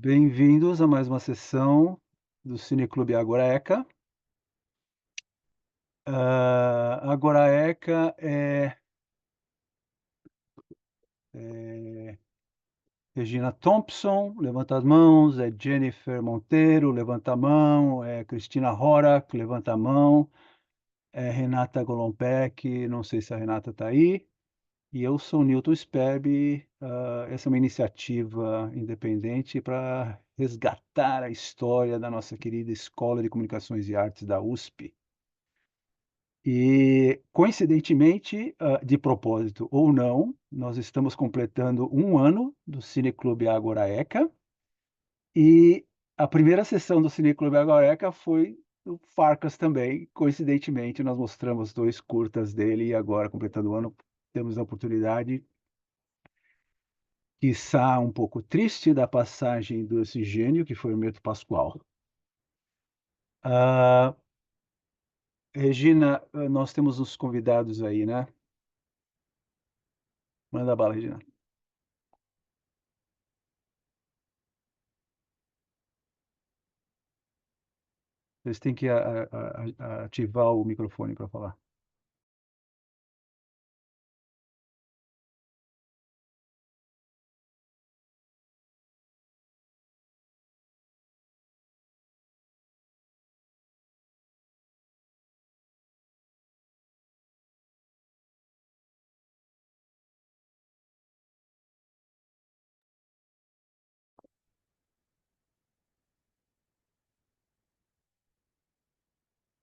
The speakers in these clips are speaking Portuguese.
Bem-vindos a mais uma sessão do Cineclube Agoreca. Agoraeca é Regina Thompson, levanta as mãos, é Jennifer Monteiro, levanta a mão, é Cristina Horak, levanta a mão, é Renata Golombek, não sei se a Renata está aí, e eu sou Newton Sperbi. Essa é uma iniciativa independente para resgatar a história da nossa querida Escola de Comunicações e Artes da USP. E, coincidentemente, de propósito ou não, nós estamos completando um ano do Cineclube Agoraeca, e a primeira sessão do Cineclube Agoraeca foi o Farcas também. Coincidentemente, nós mostramos 2 curtas dele e agora, completando o ano, temos a oportunidade, quiçá um pouco triste, da passagem desse gênio que foi o Hermeto Pascoal. Ah, Regina, nós temos os convidados aí, né? Manda bala, Regina. Vocês têm que ativar o microfone para falar.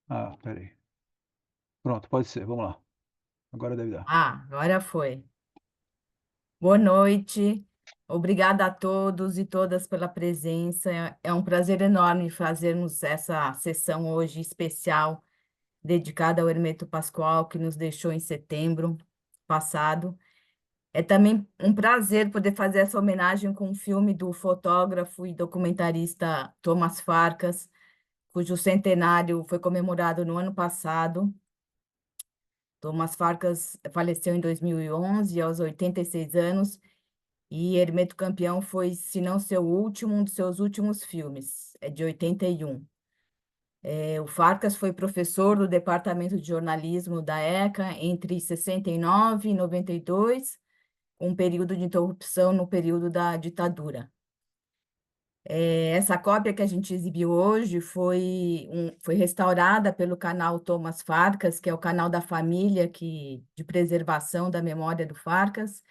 Espera aí. Pronto, pode ser, vamos lá. Agora deve dar. Agora foi. Boa noite. Obrigada a todos e todas pela presença. É um prazer enorme fazermos essa sessão hoje especial dedicada ao Hermeto Pascoal, que nos deixou em setembro passado. É também um prazer poder fazer essa homenagem com um filme do fotógrafo e documentarista Thomas Farkas, cujo centenário foi comemorado no ano passado. Thomas Farkas faleceu em 2011, aos 86 anos, e Hermeto Campeão foi, se não seu último, um dos seus últimos filmes, é de 81. O Farkas foi professor do Departamento de Jornalismo da ECA entre 69 e 92, um período de interrupção no período da ditadura. Essa cópia que a gente exibiu hoje foi restaurada pelo canal Thomas Farkas, que é o canal da família de preservação da memória do Farkas,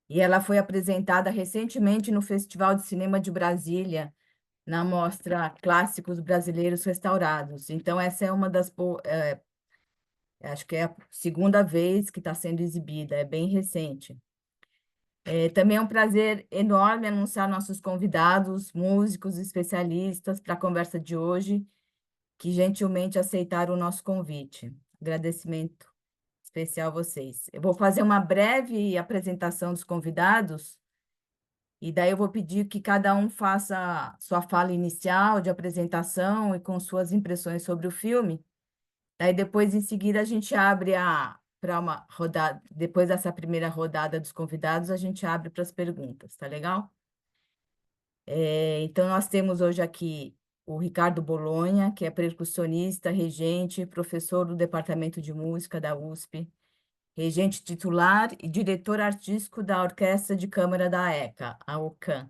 e ela foi apresentada recentemente no Festival de Cinema de Brasília, na mostra Clássicos Brasileiros Restaurados. Então, essa é uma acho que é a segunda vez que está sendo exibida, é bem recente. Também é um prazer enorme anunciar nossos convidados, músicos, especialistas para a conversa de hoje, que gentilmente aceitaram o nosso convite. Agradecimento especial a vocês. Eu vou fazer uma breve apresentação dos convidados, e daí eu vou pedir que cada um faça sua fala inicial de apresentação e com suas impressões sobre o filme. Daí depois, em seguida, a gente abre para uma rodada. Depois dessa primeira rodada dos convidados, a gente abre para as perguntas, tá legal? Então, nós temos hoje aqui o Ricardo Bolonha, que é percussionista, regente, professor do Departamento de Música da USP, regente titular e diretor artístico da Orquestra de Câmara da ECA, a OCAM.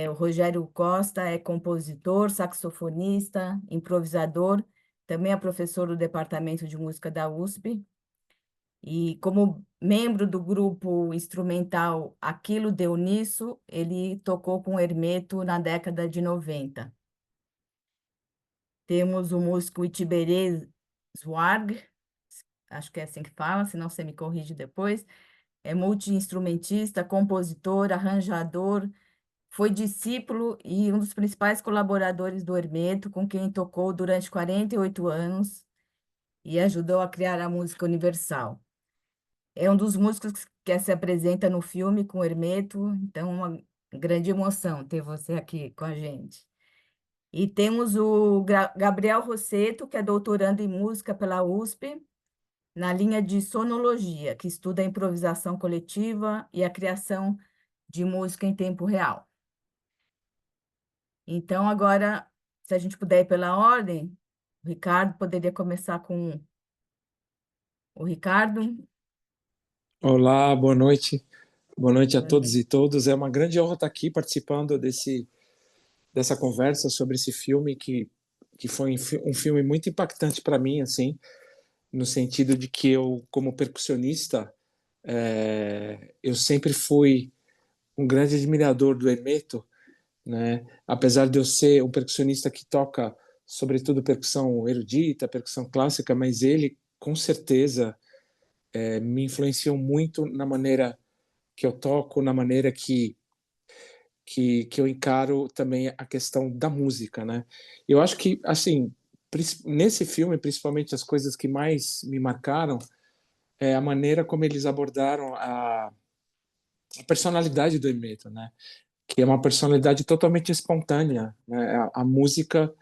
O Rogério Costa é compositor, saxofonista, improvisador, também é professor do Departamento de Música da USP. E como membro do grupo instrumental Aquilo Deu Nisso, ele tocou com Hermeto na década de 90. Temos o músico Itiberê Zwarg, acho que é assim que fala, senão você me corrige depois. É multi-instrumentista, compositor, arranjador, foi discípulo e um dos principais colaboradores do Hermeto, com quem tocou durante 48 anos e ajudou a criar a música universal. É um dos músicos que se apresenta no filme com o Hermeto, então uma grande emoção ter você aqui com a gente. E temos o Gabriel Rosseto, que é doutorando em música pela USP, na linha de sonologia, que estuda a improvisação coletiva e a criação de música em tempo real. Então, agora, se a gente puder ir pela ordem, o Ricardo poderia começar com o Ricardo. Olá, boa noite. Boa noite a Boa todos noite. e todas. É uma grande honra estar aqui participando dessa conversa sobre esse filme que foi um filme muito impactante para mim, assim, no sentido de que eu, como percussionista, eu sempre fui um grande admirador do Hermeto, né? Apesar de eu ser um percussionista que toca, sobretudo, percussão erudita, percussão clássica, mas ele, com certeza, me influenciou muito na maneira que eu toco, na maneira que eu encaro também a questão da música, né? Eu acho que, assim, nesse filme, principalmente as coisas que mais me marcaram é a maneira como eles abordaram a personalidade do Hermeto, né? Que é uma personalidade totalmente espontânea, né? A música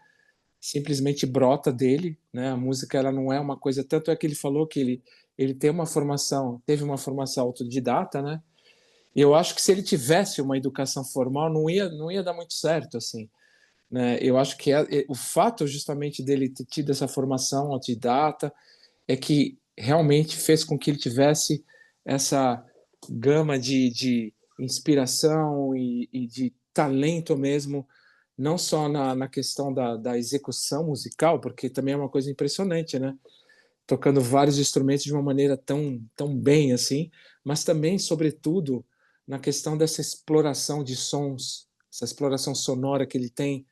simplesmente brota dele, né? A música, ela não é uma coisa, tanto é que ele falou que ele teve uma formação autodidata, né? E eu acho que se ele tivesse uma educação formal, não ia dar muito certo, assim, né? Eu acho que o fato justamente dele ter tido essa formação autodidata é que realmente fez com que ele tivesse essa gama de inspiração e de talento mesmo, não só na questão da execução musical, porque também é uma coisa impressionante, né? Tocando vários instrumentos de uma maneira tão bem assim, mas também, sobretudo, na questão dessa exploração de sons, essa exploração sonora que ele tem,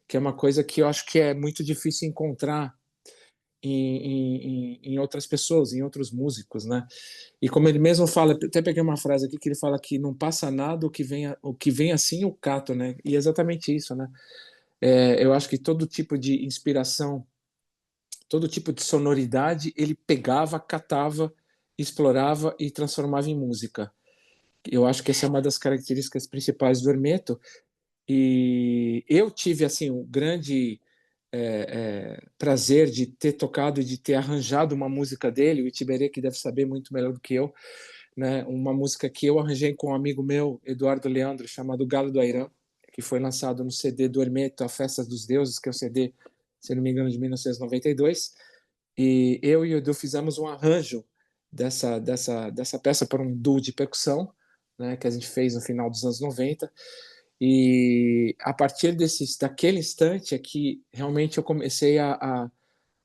que é uma coisa que eu acho que é muito difícil encontrar em outras pessoas, em outros músicos, né? E como ele mesmo fala, até peguei uma frase aqui que ele fala que não passa nada o que vem assim o cato, né? E é exatamente isso, né? Eu acho que todo tipo de inspiração, todo tipo de sonoridade, ele pegava, catava, explorava e transformava em música. Eu acho que essa é uma das características principais do Hermeto. E eu tive assim o grande prazer de ter tocado e de ter arranjado uma música dele. O Itiberê, que deve saber muito melhor do que eu, né? Uma música que eu arranjei com um amigo meu, Eduardo Leandro, chamado Galo do Airã, que foi lançado no CD do Hermeto, A Festa dos Deuses, que é o CD, se não me engano, de 1992. E eu e o Edu fizemos um arranjo dessa peça para um duo de percussão, né, que a gente fez no final dos anos 90. E a partir daquele instante é que realmente eu comecei a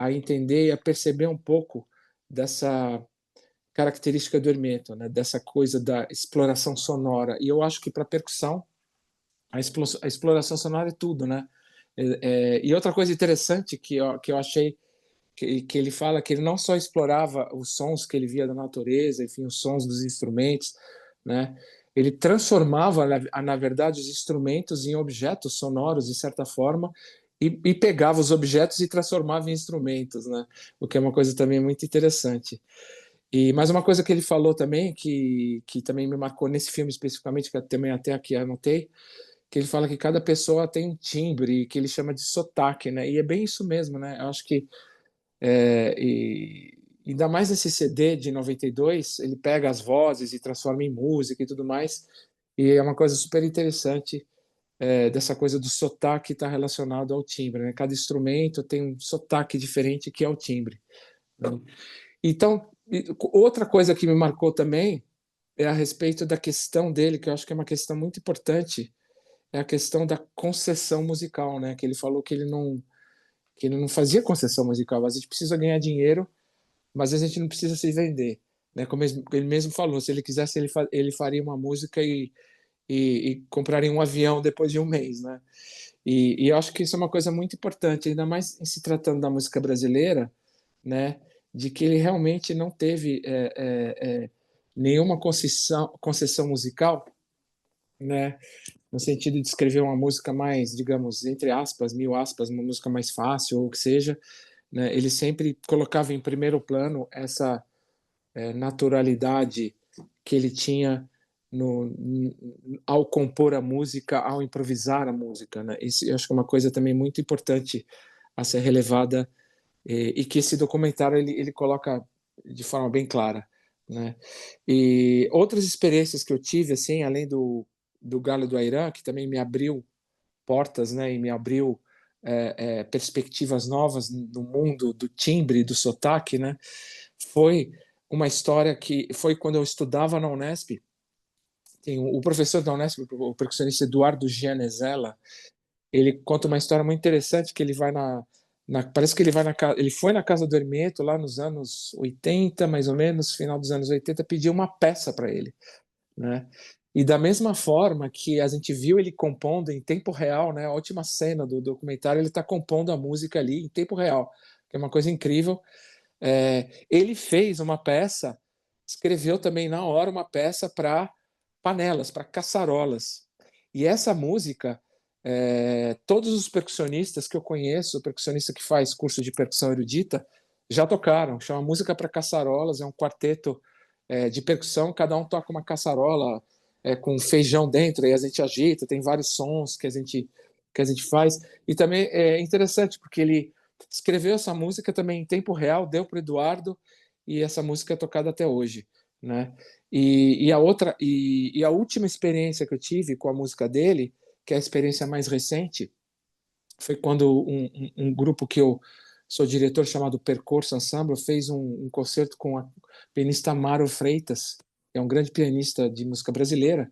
entender e a perceber um pouco dessa característica do Hermeto, né, dessa coisa da exploração sonora. E eu acho que para percussão, a exploração sonora é tudo, né? E outra coisa interessante que eu achei que ele fala que ele não só explorava os sons que ele via da natureza, enfim, os sons dos instrumentos, né? Ele transformava, na verdade, os instrumentos em objetos sonoros, de certa forma, e pegava os objetos e transformava em instrumentos, né? O que é uma coisa também muito interessante. E mais uma coisa que ele falou também, que também me marcou nesse filme especificamente, que eu também até aqui anotei, que ele fala que cada pessoa tem um timbre, que ele chama de sotaque, né? E é bem isso mesmo, né? Eu acho que e ainda mais nesse CD de 92, ele pega as vozes e transforma em música e tudo mais. E é uma coisa super interessante dessa coisa do sotaque estar relacionado ao timbre, né? Cada instrumento tem um sotaque diferente que é o timbre, né? Então, outra coisa que me marcou também é a respeito da questão dele, que eu acho que é uma questão muito importante, é a questão da concessão musical, né? Que ele falou que ele não fazia concessão musical. A gente precisa ganhar dinheiro, mas a gente não precisa se vender, né? Como ele mesmo falou, se ele quisesse, ele faria uma música e compraria um avião depois de um mês, né? E eu acho que isso é uma coisa muito importante, ainda mais em se tratando da música brasileira, né? De que ele realmente não teve nenhuma concessão musical, né? No sentido de escrever uma música mais, digamos, entre aspas, mil aspas, uma música mais fácil ou o que seja, né? Ele sempre colocava em primeiro plano essa naturalidade que ele tinha no, ao compor a música, ao improvisar a música, né? Isso eu acho que é uma coisa também muito importante a ser relevada e que esse documentário ele coloca de forma bem clara, né? E outras experiências que eu tive, assim, além do Galo do Airã, que também me abriu portas, né, e me abriu perspectivas novas no mundo do timbre, do sotaque, né, foi uma história que foi quando eu estudava na Unesp. Tem o professor da Unesp, o percussionista Eduardo Gianezella, ele conta uma história muito interessante que ele vai parece que ele vai ele foi na casa do Hermeto lá nos anos 80, mais ou menos, final dos anos 80, pediu uma peça para ele, né? E da mesma forma que a gente viu ele compondo em tempo real, né? A última cena do documentário, ele está compondo a música ali em tempo real, que é uma coisa incrível. Ele fez uma peça, escreveu também na hora uma peça para panelas, para caçarolas. E essa música, todos os percussionistas que eu conheço, o percussionista que faz curso de percussão erudita, já tocaram. Chama Música para Caçarolas, é um quarteto de percussão, cada um toca uma caçarola com feijão dentro, e a gente agita, tem vários sons que a gente faz. E também é interessante, porque ele escreveu essa música também em tempo real, deu para o Eduardo, e essa música é tocada até hoje, né? E a última experiência que eu tive com a música dele, que é a experiência mais recente, foi quando um grupo que eu sou diretor, chamado Percurso Ensemble, fez um concerto com a pianista Maro Freitas, que é um grande pianista de música brasileira,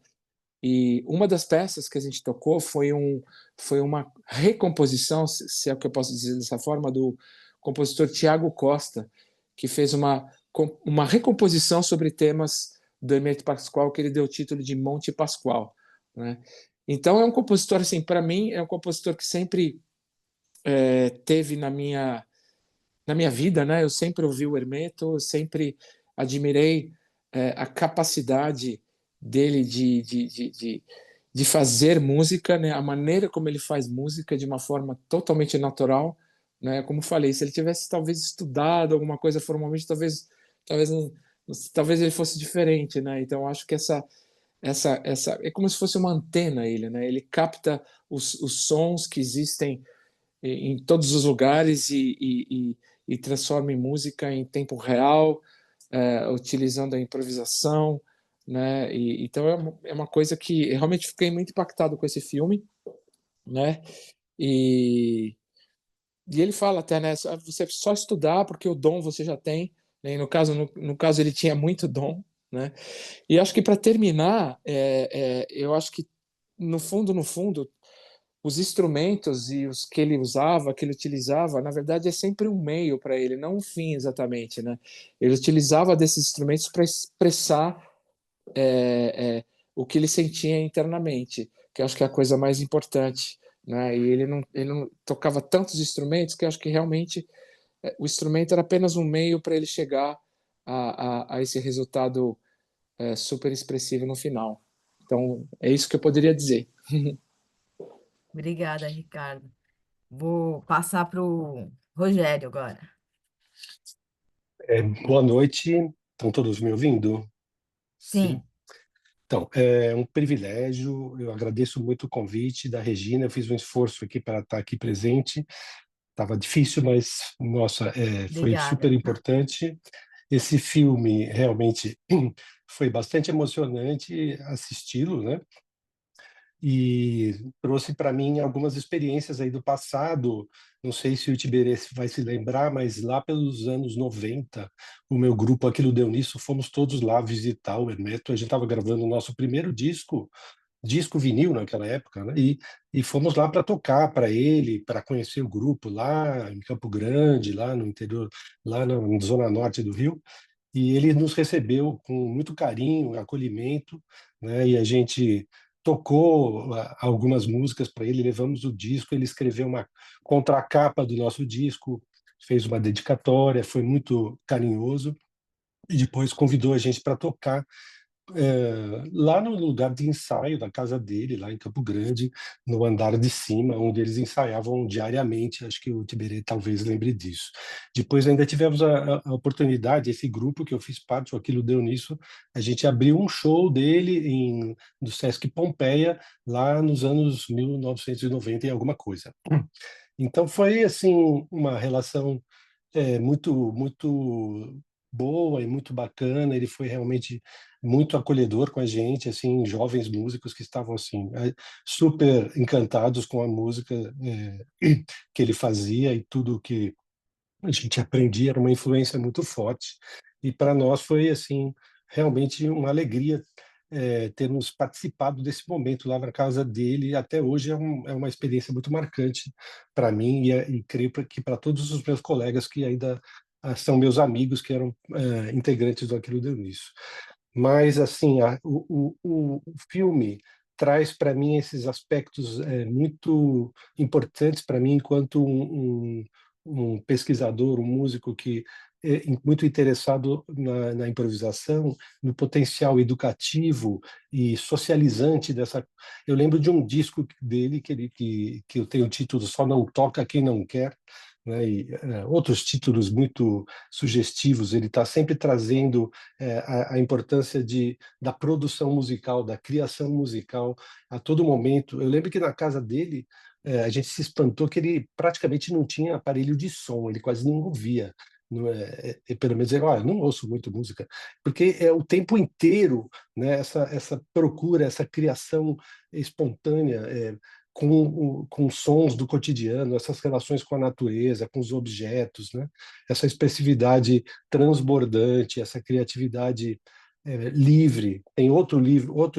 e uma das peças que a gente tocou foi uma recomposição, se é o que eu posso dizer dessa forma, do compositor Tiago Costa, que fez uma recomposição sobre temas do Hermeto Pascoal, que ele deu o título de Monte Pascoal, né? Então é um compositor, assim, para mim, é um compositor que sempre teve na minha vida, né? Eu sempre ouvi o Hermeto, eu sempre admirei a capacidade dele de fazer música, né? A maneira como ele faz música de uma forma totalmente natural, né? Como falei, se ele tivesse talvez estudado alguma coisa formalmente, talvez não, talvez ele fosse diferente, né? Então acho que essa é como se fosse uma antena ele, né? Ele capta os sons que existem em todos os lugares e transforma em música em tempo real, utilizando a improvisação, né? Então é uma coisa que eu realmente fiquei muito impactado com esse filme, né? E, e ele fala até, né? Você só estudar porque o dom você já tem, né? E no caso ele tinha muito dom, né? E acho que para terminar, eu acho que no fundo os instrumentos e os que ele usava, que ele utilizava, na verdade é sempre um meio para ele, não um fim exatamente, né? Ele utilizava desses instrumentos para expressar o que ele sentia internamente, que eu acho que é a coisa mais importante, né? E ele não tocava tantos instrumentos que eu acho que realmente o instrumento era apenas um meio para ele chegar a esse resultado super expressivo no final. Então, é isso que eu poderia dizer. Obrigada, Ricardo. Vou passar para o Rogério agora. Boa noite, estão todos me ouvindo? Sim. Então, é um privilégio, eu agradeço muito o convite da Regina, eu fiz um esforço aqui para estar aqui presente, estava difícil, mas, nossa, foi super Obrigada. importante. Esse filme realmente foi bastante emocionante assisti-lo, né? E trouxe para mim algumas experiências aí do passado. Não sei se o Tiberê vai se lembrar, mas lá pelos anos 90, o meu grupo Aquilo Deu Nisso, fomos todos lá visitar o Hermeto. A gente estava gravando o nosso primeiro disco vinil naquela época, né? E fomos lá para tocar para ele, para conhecer o grupo lá em Campo Grande, lá no interior, lá na zona norte do Rio. E ele nos recebeu com muito carinho, acolhimento, né? E a gente tocou algumas músicas para ele, levamos o disco, ele escreveu uma contracapa do nosso disco, fez uma dedicatória, foi muito carinhoso e depois convidou a gente para tocar lá no lugar de ensaio da casa dele, lá em Campo Grande, no andar de cima, onde eles ensaiavam diariamente. Acho que o Tiberê talvez lembre disso. Depois ainda tivemos a oportunidade, esse grupo que eu fiz parte, o Aquilo Deu Nisso, a gente abriu um show dele no Sesc Pompeia, lá nos anos 1990 e alguma coisa. Então foi assim uma relação muito boa e muito bacana. Ele foi realmente muito acolhedor com a gente, assim, jovens músicos que estavam assim super encantados com a música que ele fazia, e tudo que a gente aprendia era uma influência muito forte. E para nós foi assim realmente uma alegria termos participado desse momento lá na casa dele. Até hoje é uma experiência muito marcante para mim, e creio que para todos os meus colegas que ainda são meus amigos, que eram integrantes do Aquilo Dionísio. Mas assim, o filme traz para mim esses aspectos muito importantes para mim enquanto um pesquisador, um músico que é muito interessado na improvisação, no potencial educativo e socializante dessa. Eu lembro de um disco dele que eu tenho o título Só Não Toca Quem Não Quer, né? E outros títulos muito sugestivos. Ele está sempre trazendo a importância da produção musical, da criação musical a todo momento. Eu lembro que na casa dele a gente se espantou que ele praticamente não tinha aparelho de som, ele quase não ouvia. Não pelo menos eu não ouço muito música, porque é o tempo inteiro, né, essa procura, essa criação espontânea, com sons do cotidiano, essas relações com a natureza, com os objetos, né? Essa expressividade transbordante, essa criatividade livre. Tem outro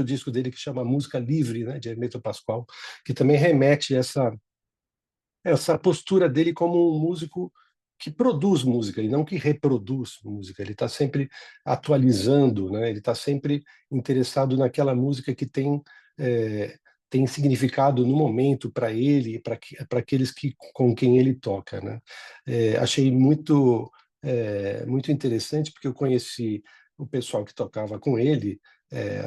disco dele que chama Música Livre, né, de Hermeto Pascoal, que também remete a essa postura dele como um músico que produz música e não que reproduz música. Ele está sempre atualizando, né? Ele está sempre interessado naquela música que tem significado no momento para ele e para aqueles com quem ele toca, né? Achei muito interessante, porque eu conheci o pessoal que tocava com ele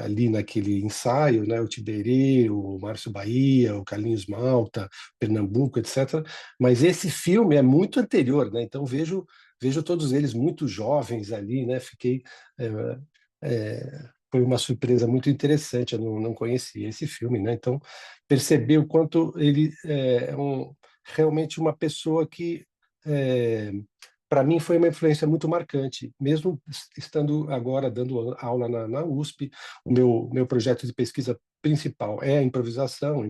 ali naquele ensaio, né? O Tiberê, o Márcio Bahia, o Carlinhos Malta, Pernambuco, etc. Mas esse filme é muito anterior, né? Então vejo todos eles muito jovens ali, né? Foi uma surpresa muito interessante. Eu não conhecia esse filme, né? Então perceber o quanto ele realmente uma pessoa que para mim foi uma influência muito marcante, mesmo estando agora dando aula na USP. O meu projeto de pesquisa principal é a improvisação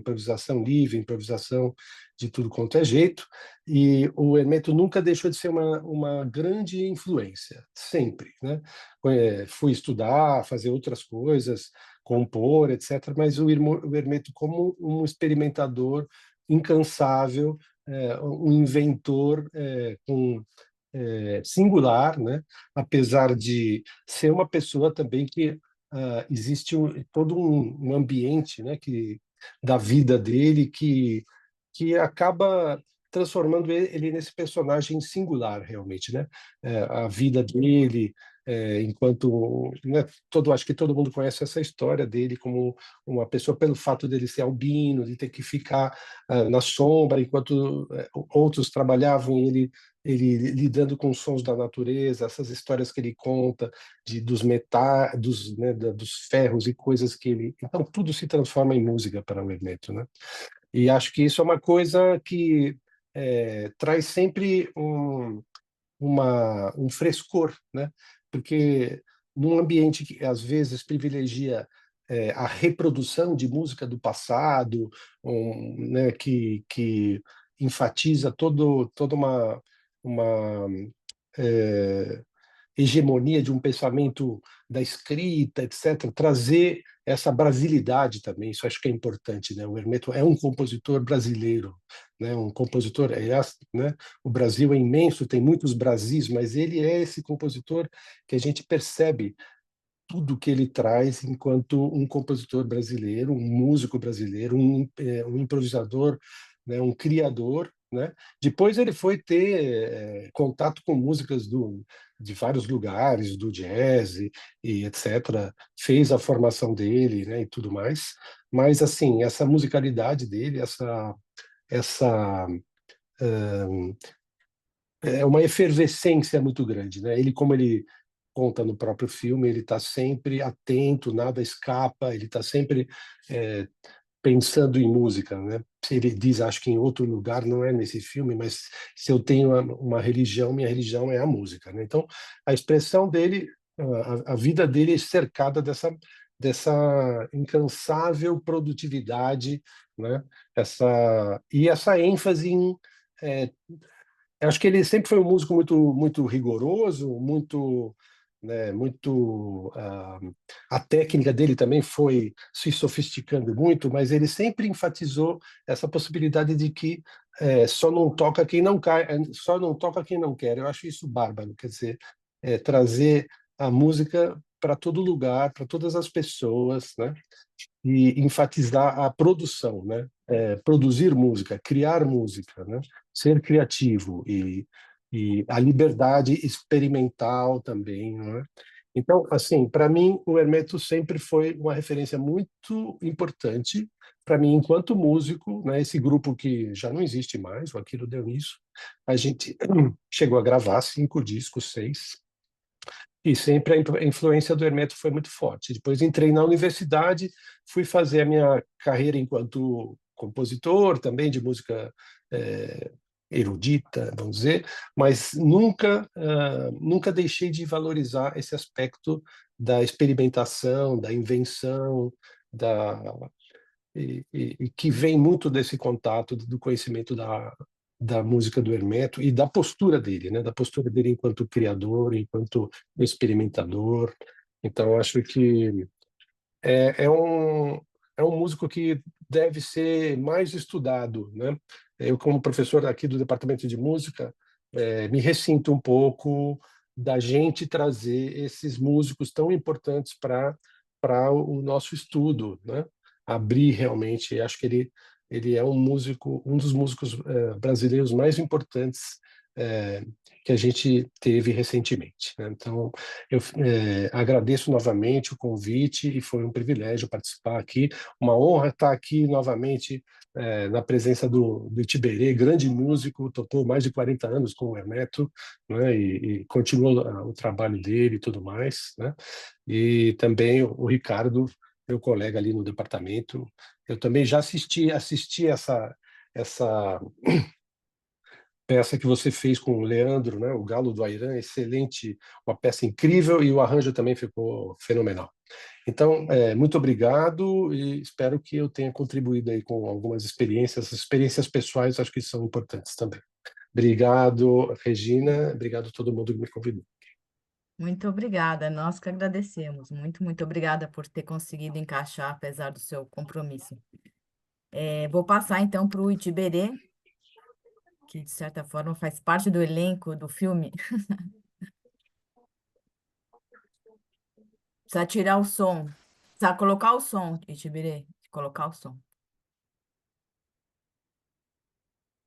livre, improvisação de tudo quanto é jeito, e o Hermeto nunca deixou de ser uma grande influência, sempre, né? Fui estudar, fazer outras coisas, compor, etc., mas o Hermeto como um experimentador incansável, um inventor singular, né? Apesar de ser uma pessoa também que existe todo um ambiente, né, da vida dele que acaba transformando ele nesse personagem singular, realmente, né? A vida dele, enquanto, né, acho que todo mundo conhece essa história dele como uma pessoa, pelo fato dele ser albino, de ter que ficar na sombra enquanto outros trabalhavam, ele lidando com os sons da natureza, essas histórias que ele conta dos metais, dos ferros e coisas que ele. Então tudo se transforma em música para o Hermeto, né? E acho que isso é uma coisa que traz sempre um frescor, né? Porque num ambiente que às vezes privilegia a reprodução de música do passado, né, que enfatiza toda uma é, hegemonia de um pensamento da escrita, etc., trazer essa brasilidade também, isso acho que é importante, né? O Hermeto é um compositor brasileiro, né? Um compositor, aliás, né? O Brasil é imenso, tem muitos Brasis, mas ele é esse compositor que a gente percebe tudo que ele traz enquanto um compositor brasileiro, um músico brasileiro, um improvisador, né, um criador, né? Depois ele foi ter contato com músicas de vários lugares, do jazz e etc. Fez a formação dele, né, e tudo mais. Mas assim, essa musicalidade dele, essa é uma efervescência muito grande, né? Como ele conta no próprio filme, ele está sempre atento, nada escapa, ele está sempre pensando em música, né? Ele diz, acho que em outro lugar, não é nesse filme, mas se eu tenho uma religião, minha religião é a música, né? Então, a expressão dele, a vida dele é cercada dessa incansável produtividade, né? Essa ênfase em acho que ele sempre foi um músico muito rigoroso, a técnica dele também foi se sofisticando muito, mas ele sempre enfatizou essa possibilidade de que só não toca quem não quer, só não toca quem não quer. Eu acho isso bárbaro, quer dizer, trazer a música para todo lugar, para todas as pessoas, né? E enfatizar a produção, né? Produzir música, criar música, né? Ser criativo e a liberdade experimental também, não é? Então, assim, para mim, o Hermeto sempre foi uma referência muito importante para mim enquanto músico, né? Esse grupo que já não existe mais, o Aquilo Deu Nisso, a gente chegou a gravar 5 discos, 6, e sempre a influência do Hermeto foi muito forte. Depois entrei na universidade, fui fazer a minha carreira enquanto compositor, também de música erudita, vamos dizer, mas nunca deixei de valorizar esse aspecto da experimentação, da invenção, e que vem muito desse contato, do conhecimento da música do Hermeto e da postura dele, né? Da postura dele enquanto criador, enquanto experimentador. Então, acho que é um músico que deve ser mais estudado, né? Eu, como professor aqui do Departamento de Música, me ressinto um pouco da gente trazer esses músicos tão importantes para o nosso estudo, né? Abrir realmente, acho que ele é um dos músicos brasileiros mais importantes que a gente teve recentemente, né? Então, eu agradeço novamente o convite e foi um privilégio participar aqui. Uma honra estar aqui novamente na presença do Itiberê, grande músico, tocou mais de 40 anos com o Hermeto, né? E continua o trabalho dele e tudo mais, né? E também o Ricardo, meu colega ali no departamento. Eu também já assisti essa peça que você fez com o Leandro, né? O Galo do Airã, excelente, uma peça incrível e o arranjo também ficou fenomenal. Então, muito obrigado e espero que eu tenha contribuído aí com algumas experiências pessoais, acho que são importantes também. Obrigado, Regina, obrigado a todo mundo que me convidou. Muito obrigada, nós que agradecemos. Muito obrigada por ter conseguido encaixar, apesar do seu compromisso. Vou passar então para o Itiberê, que de certa forma faz parte do elenco do filme. Precisa tirar o som. Precisa colocar o som, Itiberê. Colocar o som.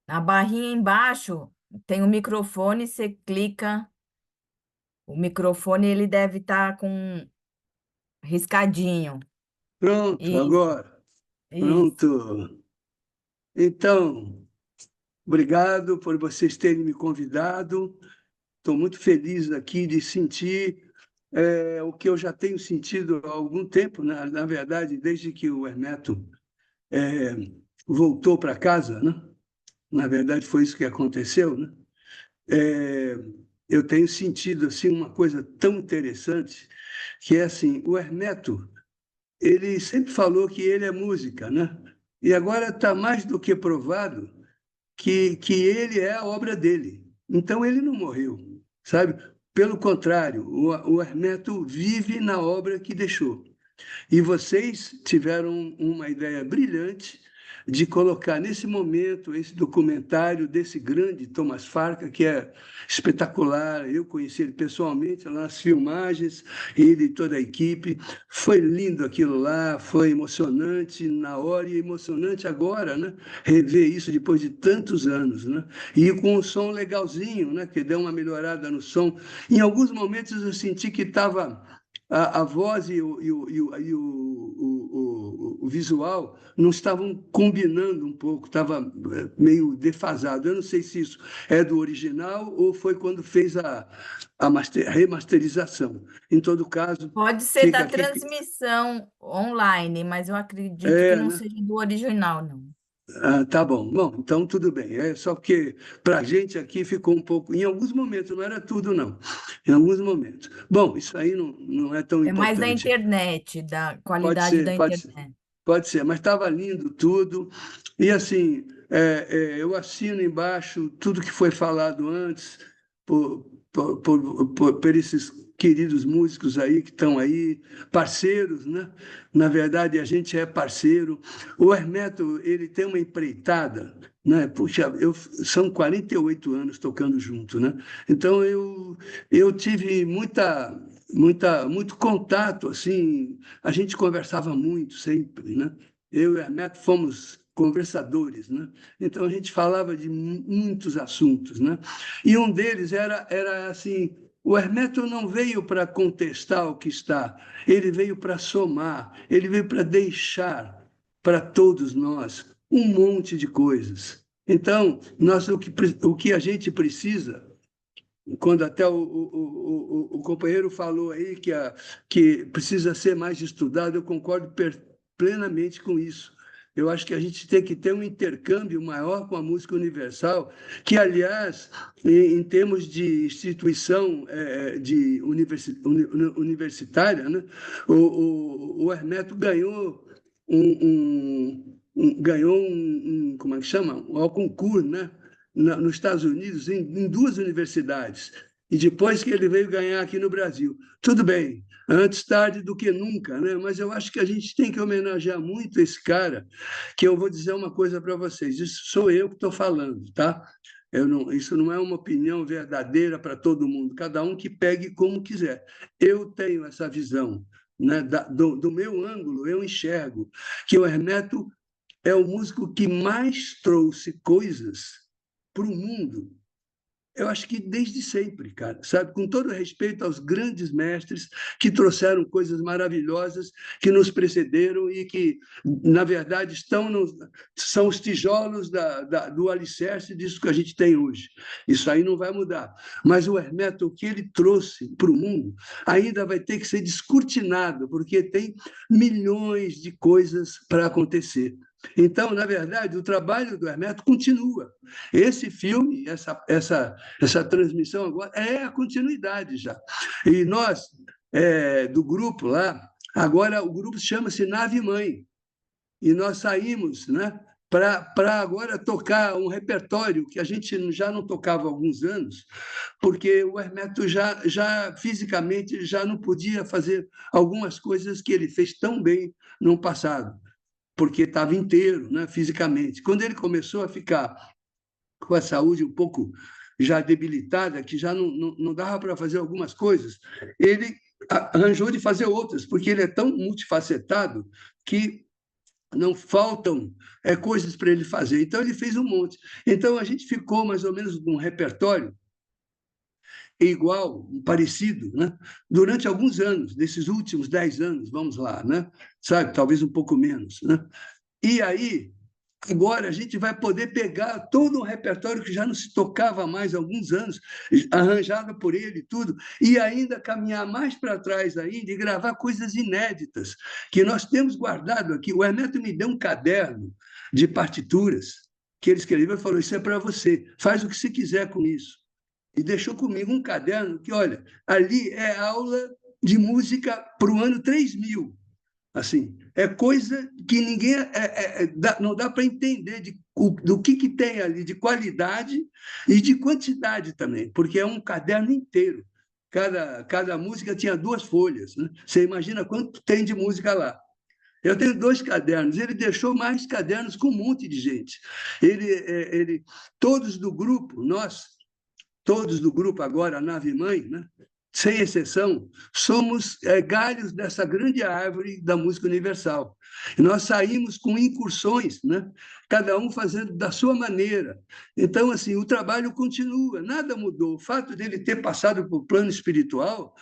Na barrinha embaixo tem o microfone, você clica. O microfone ele deve estar com riscadinho. Pronto, Isso, agora. isso. Pronto. Então, obrigado por vocês terem me convidado. Estou muito feliz aqui de sentir o que eu já tenho sentido há algum tempo, né? Na verdade, desde que o Hermeto voltou para casa, né? Na verdade, foi isso que aconteceu, né? Eu tenho sentido assim uma coisa tão interessante que é assim, o Hermeto, ele sempre falou que ele é música, né? E agora está mais do que provado que ele é a obra dele. Então ele não morreu, sabe? Pelo contrário, o Hermeto vive na obra que deixou. E vocês tiveram uma ideia brilhante de colocar nesse momento esse documentário desse grande Thomas Farca, que é espetacular. Eu conheci ele pessoalmente lá nas filmagens, ele e toda a equipe. Foi lindo aquilo lá, foi emocionante na hora e emocionante agora, né? Rever isso depois de tantos anos, né? E com um som legalzinho, né? Que deu uma melhorada no som. Em alguns momentos eu senti que estava a voz e o o visual não estavam combinando um pouco, estava meio defasado. Eu não sei se isso é do original ou foi quando fez a remasterização. Em todo caso, Pode ser da transmissão online, mas eu acredito que não seja do original, não. Tá bom. Bom, então tudo bem. É só porque para a gente aqui ficou um pouco. Em alguns momentos, não era tudo, não. Em alguns momentos. Bom, isso aí não é tão É mais da importante. internet, da qualidade da internet. Pode ser, mas estava lindo tudo. E assim, eu assino embaixo tudo que foi falado antes por esses queridos músicos aí que estão aí, parceiros, né? Na verdade, a gente é parceiro. O Hermeto, ele tem uma empreitada, né? Puxa, são 48 anos tocando junto, né? Então, eu tive muito contato, assim, a gente conversava muito sempre, né? Eu e o Hermeto fomos conversadores, né? Então a gente falava de muitos assuntos, né? E um deles era assim, o Hermeto não veio para contestar o que está, ele veio para somar, ele veio para deixar para todos nós um monte de coisas. Então, o que a gente precisa, quando até o companheiro falou aí que precisa ser mais estudado, eu concordo plenamente com isso. Eu acho que a gente tem que ter um intercâmbio maior com a música universal, que, aliás, em termos de instituição universitária, né, o Hermeto ganhou como é que chama? Um concurso, né? Nos Estados Unidos, em 2 universidades, e depois que ele veio ganhar aqui no Brasil. Tudo bem, antes tarde do que nunca, né? Mas eu acho que a gente tem que homenagear muito esse cara, que eu vou dizer uma coisa para vocês, isso sou eu que estou falando, tá? Isso não é uma opinião verdadeira para todo mundo, cada um que pegue como quiser. Eu tenho essa visão, né? Do meu ângulo, eu enxergo que o Hermeto é o músico que mais trouxe coisas para o mundo, eu acho que desde sempre, cara, sabe? Com todo respeito aos grandes mestres que trouxeram coisas maravilhosas, que nos precederam e que, na verdade, são os tijolos do alicerce disso que a gente tem hoje. Isso aí não vai mudar. Mas o Hermeto, o que ele trouxe para o mundo, ainda vai ter que ser descortinado, porque tem milhões de coisas para acontecer. Então, na verdade, o trabalho do Hermeto continua. Esse filme, essa transmissão agora, é a continuidade já. E nós, do grupo lá, agora o grupo chama-se Nave Mãe, e nós saímos, né, para agora tocar um repertório que a gente já não tocava há alguns anos, porque o Hermeto já fisicamente já não podia fazer algumas coisas que ele fez tão bem no passado, porque estava inteiro, né, fisicamente. Quando ele começou a ficar com a saúde um pouco já debilitada, que já não dava para fazer algumas coisas, ele arranjou de fazer outras, porque ele é tão multifacetado que não faltam coisas para ele fazer. Então, ele fez um monte. Então, a gente ficou mais ou menos com um repertório igual, parecido, né? Durante alguns anos, desses últimos 10 anos, vamos lá, né? Sabe? Talvez um pouco menos, né? E aí, agora a gente vai poder pegar todo um repertório que já não se tocava mais há alguns anos, arranjado por ele e tudo, e ainda caminhar mais para trás ainda e gravar coisas inéditas que nós temos guardado aqui. O Hermeto me deu um caderno de partituras que ele escreveu e falou: isso é para você, faz o que você quiser com isso. E deixou comigo um caderno que, olha, ali é aula de música para o ano 3000. Assim, é coisa que ninguém não dá para entender do que tem ali de qualidade e de quantidade também, porque é um caderno inteiro. Cada música tinha 2 folhas, né? Você imagina quanto tem de música lá. Eu tenho 2 cadernos, ele deixou mais cadernos com um monte de gente. Todos do grupo, nós, todos do grupo agora, a Nave Mãe, né? sem exceção, somos galhos dessa grande árvore da música universal. E nós saímos com incursões, né? Cada um fazendo da sua maneira. Então, assim, o trabalho continua, nada mudou. O fato dele ter passado para o plano espiritual,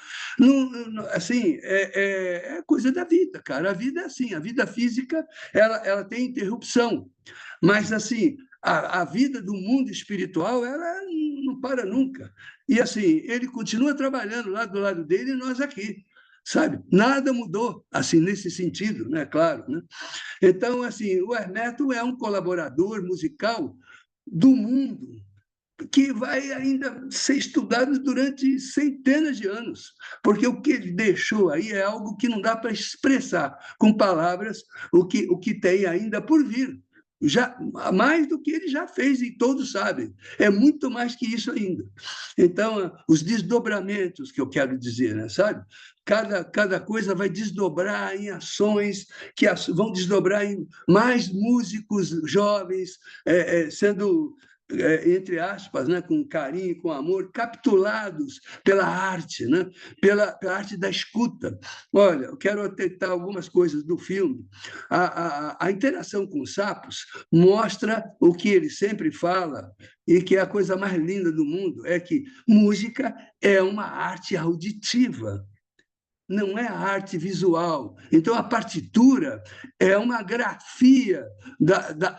assim, é coisa da vida, cara. A vida é assim, a vida física ela tem interrupção. Mas, assim, a vida do mundo espiritual, ela não para nunca. E, assim, ele continua trabalhando lá do lado dele e nós aqui, sabe? Nada mudou, assim, nesse sentido, né? Claro, né? Então, assim, o Hermeto é um colaborador musical do mundo que vai ainda ser estudado durante centenas de anos, porque o que ele deixou aí é algo que não dá para expressar com palavras o que tem ainda por vir. Já mais do que ele já fez, e todos sabem, é muito mais que isso ainda. Então, os desdobramentos que eu quero dizer, né, sabe? Cada coisa vai desdobrar em ações que vão desdobrar em mais músicos jovens sendo, entre aspas, né, com carinho, com amor, capturados pela arte, né, pela arte da escuta. Olha, eu quero atentar algumas coisas do filme. A interação com os sapos mostra o que ele sempre fala, e que é a coisa mais linda do mundo, é que música é uma arte auditiva, não é a arte visual. Então, a partitura é uma grafia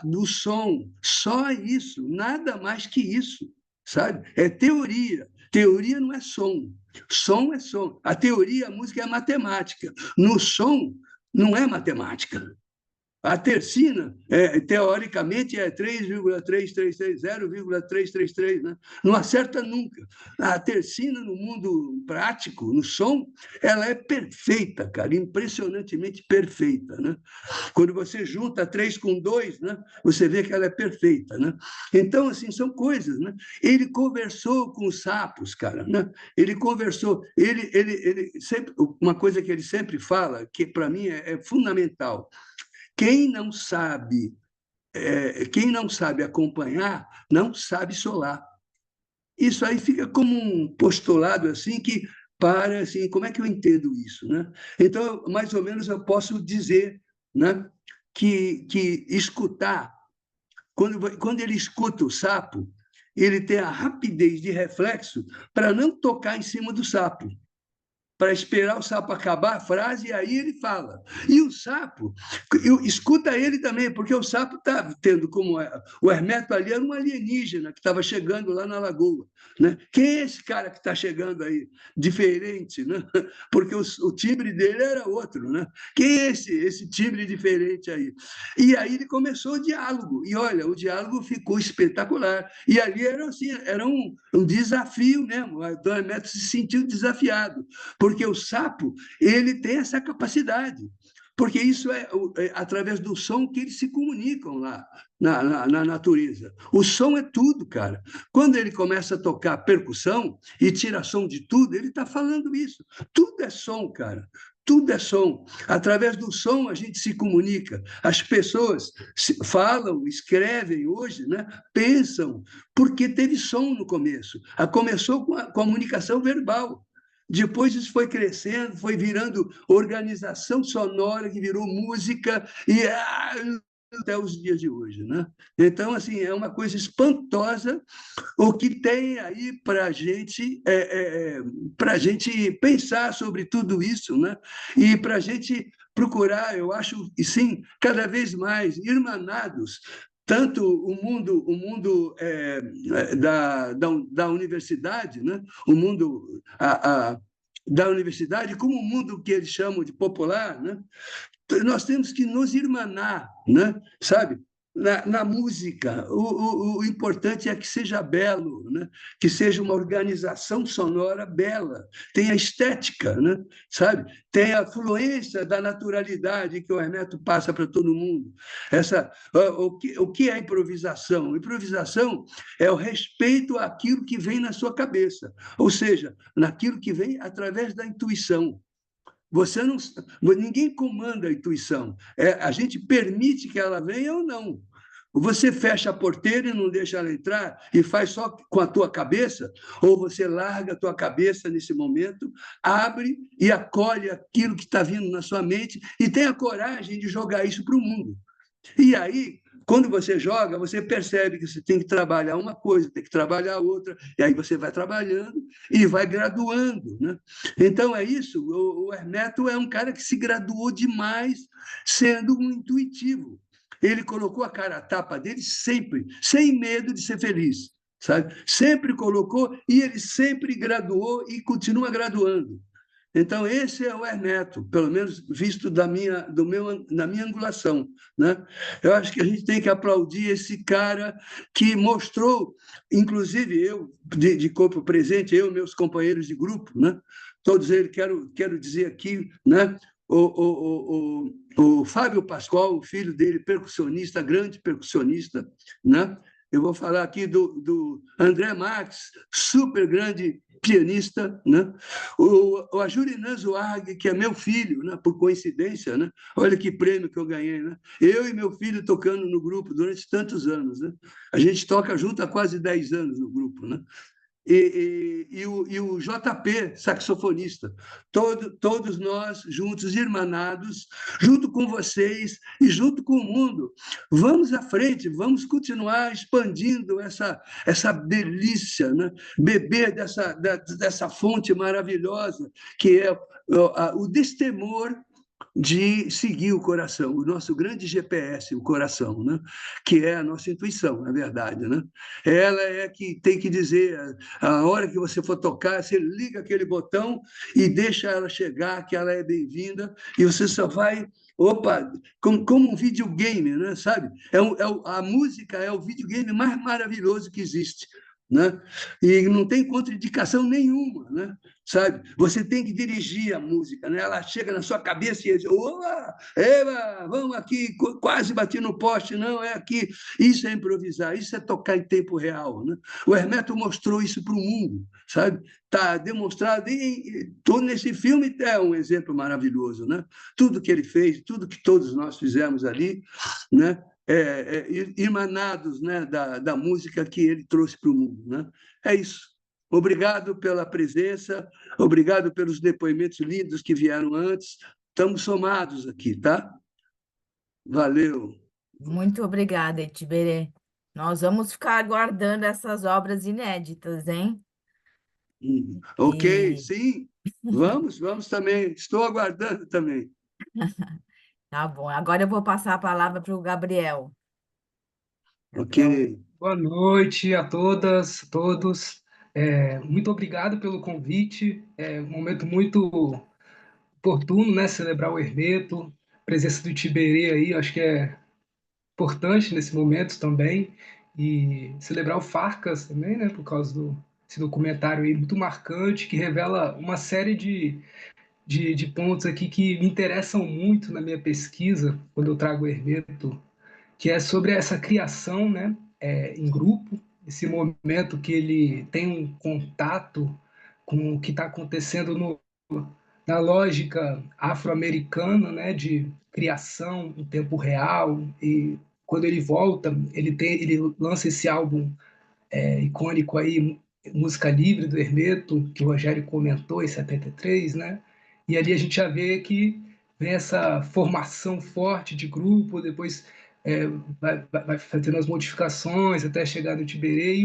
do som, só isso, nada mais que isso, sabe? É teoria. Teoria não é som. Som é som. A teoria, a música é matemática. No som, não é matemática. A tercina, teoricamente, é 3,333, 0,333, né? Não acerta nunca. A tercina, no mundo prático, no som, ela é perfeita, cara, impressionantemente perfeita, né? Quando você junta 3 com 2, né, você vê que ela é perfeita, né? Então, assim, são coisas, né? Ele conversou com os sapos, cara, né? Ele conversou, ele sempre, uma coisa que ele sempre fala, que para mim é fundamental. Quem não sabe acompanhar, não sabe solar. Isso aí fica como um postulado assim que para assim, como é que eu entendo isso, né? Então, mais ou menos eu posso dizer, né, que escutar, quando ele escuta o sapo, ele tem a rapidez de reflexo para não tocar em cima do sapo, para esperar o sapo acabar a frase, e aí ele fala. E o sapo, escuta ele também, porque o sapo está tendo como o Hermeto ali era um alienígena que estava chegando lá na lagoa, né? Quem é esse cara que está chegando aí? Diferente, né? Porque o timbre dele era outro, né? Quem é esse timbre diferente aí? E aí ele começou o diálogo, e olha, o diálogo ficou espetacular. E ali era, assim, era um desafio mesmo, o Hermeto se sentiu desafiado, porque o sapo ele tem essa capacidade, porque isso é através do som que eles se comunicam lá na natureza. O som é tudo, cara. Quando ele começa a tocar percussão e tira som de tudo, ele está falando isso. Tudo é som, cara. Tudo é som. Através do som a gente se comunica. As pessoas falam, escrevem hoje, né? Pensam, porque teve som no começo. Começou com a comunicação verbal. Depois isso foi crescendo, foi virando organização sonora, que virou música, e até os dias de hoje, né? Então, assim, é uma coisa espantosa o que tem aí para a gente pensar sobre tudo isso, né? E para a gente procurar, eu acho, e sim, cada vez mais irmanados, tanto o mundo da universidade, né? O mundo da universidade, como o mundo que eles chamam de popular, né? Nós temos que nos irmanar, né? Sabe? Na música, o importante é que seja belo, né? Que seja uma organização sonora bela, tenha estética, né? Sabe? Tenha a fluência da naturalidade que o Hermeto passa para todo mundo. O que é improvisação? Improvisação é o respeito àquilo que vem na sua cabeça, ou seja, naquilo que vem através da intuição. Ninguém comanda a intuição. A gente permite que ela venha ou não. Você fecha a porteira e não deixa ela entrar e faz só com a tua cabeça, ou você larga a tua cabeça nesse momento, abre e acolhe aquilo que está vindo na sua mente e tenha coragem de jogar isso para o mundo. E aí, quando você joga, você percebe que você tem que trabalhar uma coisa, tem que trabalhar outra, e aí você vai trabalhando e vai graduando, né? Então, é isso. O Hermeto é um cara que se graduou demais sendo um intuitivo. Ele colocou a cara a tapa dele sempre, sem medo de ser feliz, sabe? Sempre colocou e ele sempre graduou e continua graduando. Então, esse é o Hermeto, pelo menos visto da minha angulação, né? Eu acho que a gente tem que aplaudir esse cara que mostrou, inclusive eu, de corpo presente, eu e meus companheiros de grupo, né? Todos eles, quero dizer aqui, né? O Fábio Pascoal, o filho dele, percussionista, grande percussionista, né? Eu vou falar aqui do André Marques, super grande pianista, né? O Ajurinan Zuarg, que é meu filho, né? Por coincidência, né? Olha que prêmio que eu ganhei, né? Eu e meu filho tocando no grupo durante tantos anos, né? A gente toca junto há quase 10 anos no grupo, né? E o JP, saxofonista, todos nós juntos, irmanados, junto com vocês e junto com o mundo. Vamos à frente, vamos continuar expandindo essa delícia, né? Beber dessa fonte maravilhosa que é o destemor de seguir o coração, o nosso grande GPS, o coração, né? Que é a nossa intuição, na verdade, né? Ela é que tem que dizer, a hora que você for tocar, você liga aquele botão e deixa ela chegar, que ela é bem-vinda, e você só vai, opa, como um videogame, né? Sabe? A música é o videogame mais maravilhoso que existe, né? E não tem contraindicação nenhuma, né? Sabe? Você tem que dirigir a música, né? Ela chega na sua cabeça e diz: opa, eba, vamos aqui, quase bati no poste, não, é aqui. Isso é improvisar, isso é tocar em tempo real, né? O Hermeto mostrou isso para o mundo, sabe? Está demonstrado, e todo nesse filme é um exemplo maravilhoso, né? Tudo que ele fez, tudo que todos nós fizemos ali, né? Emanados, né, da música que ele trouxe para o mundo, né? É isso. Obrigado pela presença, obrigado pelos depoimentos lindos que vieram antes. Estamos somados aqui, tá? Valeu. Muito obrigada, Itiberê. Nós vamos ficar aguardando essas obras inéditas, hein? Ok, E sim. Vamos também. Estou aguardando também. tá bom. Agora eu vou passar a palavra para o Gabriel. Ok. Gabriel, Boa noite a todas, todos. Muito obrigado pelo convite. É um momento muito oportuno, né? Celebrar o Hermeto, a presença do Itiberê aí, acho que é importante nesse momento também. E celebrar o Farcas também, né? Por causa desse documentário aí muito marcante, que revela uma série de pontos aqui que me interessam muito na minha pesquisa, quando eu trago o Hermeto, que é sobre essa criação, né, em grupo, esse momento que ele tem um contato com o que está acontecendo na lógica afro-americana, né, de criação em tempo real, e quando ele volta, ele lança esse álbum icônico aí, Música Livre, do Hermeto, que o Rogério comentou em 73, né? E ali a gente já vê que vem essa formação forte de grupo, depois vai fazendo as modificações até chegar no Tiberê,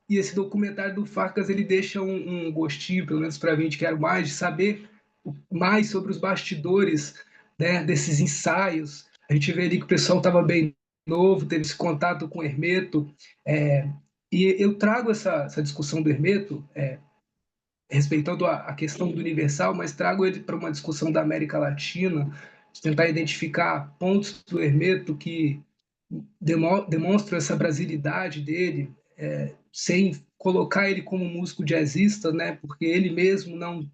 e esse documentário do Farcas, ele deixa um gostinho, pelo menos para mim, de quero mais, de saber mais sobre os bastidores, né, desses ensaios. A gente vê ali que o pessoal estava bem novo, teve esse contato com o Hermeto, e eu trago essa discussão do Hermeto, respeitando a questão do universal, mas trago ele para uma discussão da América Latina, de tentar identificar pontos do Hermeto que demonstram essa brasilidade dele, sem colocar ele como músico jazzista, né? Porque ele mesmo não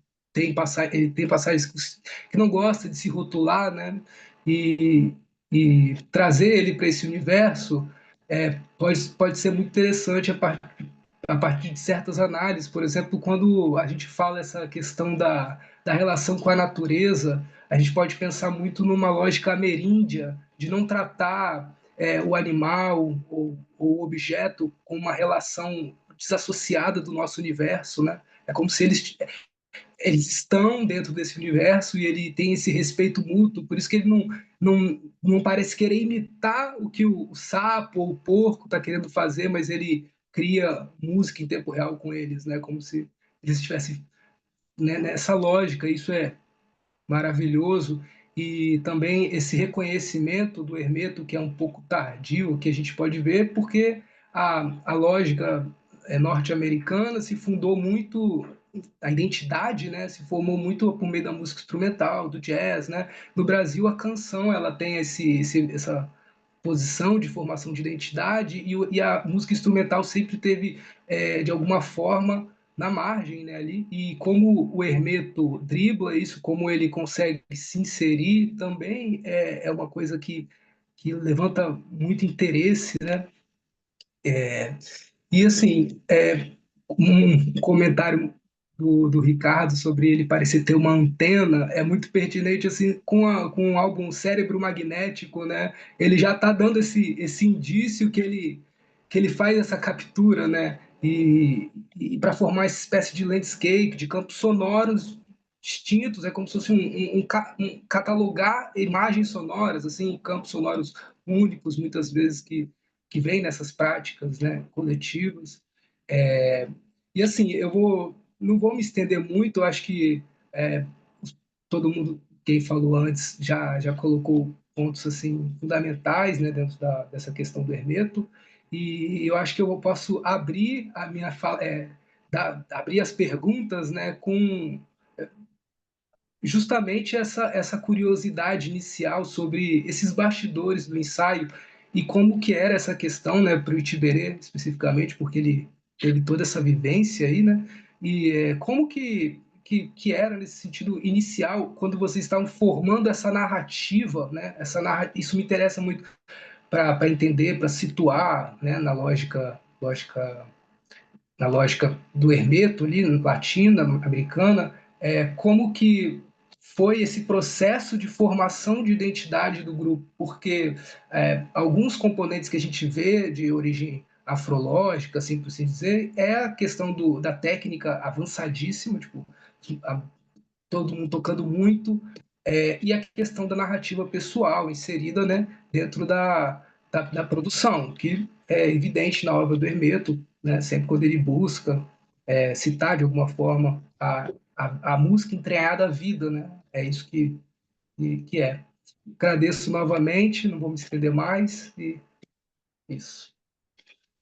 ele tem passagens que não gosta de se rotular, né? E trazer ele para esse universo pode ser muito interessante a partir de certas análises. Por exemplo, quando a gente fala essa questão da relação com a natureza, a gente pode pensar muito numa lógica ameríndia, de não tratar o animal ou o objeto com uma relação desassociada do nosso universo, né? É como se eles estão dentro desse universo e ele tem esse respeito mútuo, por isso que ele não parece querer imitar o que o sapo ou o porco está querendo fazer, mas ele cria música em tempo real com eles, né? Como se eles estivessem, né, nessa lógica. Isso é maravilhoso. E também esse reconhecimento do Hermeto, que é um pouco tardio, que a gente pode ver, porque a lógica norte-americana se fundou muito, a identidade, né, se formou muito por meio da música instrumental, do jazz, né? No Brasil, a canção ela tem essa posição de formação de identidade e a música instrumental sempre teve, de alguma forma, na margem, né, ali. E como o Hermeto dribla isso, como ele consegue se inserir também, é uma coisa que levanta muito interesse, né? E, assim, um comentário do Ricardo sobre ele parecer ter uma antena é muito pertinente, assim, com o álbum Cérebro Magnético, né? Ele já está dando esse indício que ele faz essa captura, né? E para formar essa espécie de landscape, de campos sonoros distintos, é como se fosse um catalogar imagens sonoras, assim, campos sonoros únicos, muitas vezes, que vem nessas práticas, né, coletivas. E assim, não vou me estender muito, eu acho que é, todo mundo, quem falou antes, já colocou pontos assim fundamentais, né, dentro dessa questão do Hermeto, e eu acho que eu posso abrir a minha fala, abrir as perguntas, né, com justamente essa curiosidade inicial sobre esses bastidores do ensaio e como que era essa questão, né, para o Itiberê especificamente, porque ele teve toda essa vivência aí, né, e como que era nesse sentido inicial, quando vocês estavam formando essa narrativa, né, isso me interessa muito para entender, para situar, né, na lógica do Hermeto ali, latina, americana, como que foi esse processo de formação de identidade do grupo, porque alguns componentes que a gente vê de origem afrológica, assim por assim dizer, é a questão da técnica avançadíssima, tipo, todo mundo tocando muito, e a questão da narrativa pessoal inserida, né, dentro da produção, que é evidente na obra do Hermeto, né, sempre quando ele busca citar de alguma forma a música entranhada à vida, né, é isso que é. Agradeço novamente, não vou me estender mais, e isso.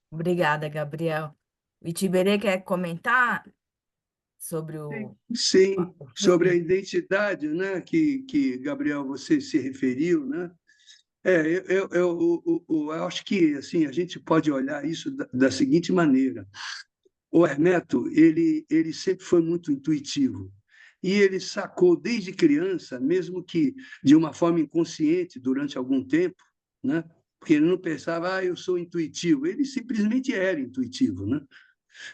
Obrigada, Gabriel. O Itiberê quer comentar sobre Sim, sobre a identidade, né, que Gabriel, você se referiu, né? Eu acho que assim a gente pode olhar isso da seguinte maneira: o Hermeto ele sempre foi muito intuitivo e ele sacou desde criança, mesmo que de uma forma inconsciente durante algum tempo, né? Porque ele não pensava, eu sou intuitivo, ele simplesmente era intuitivo, né?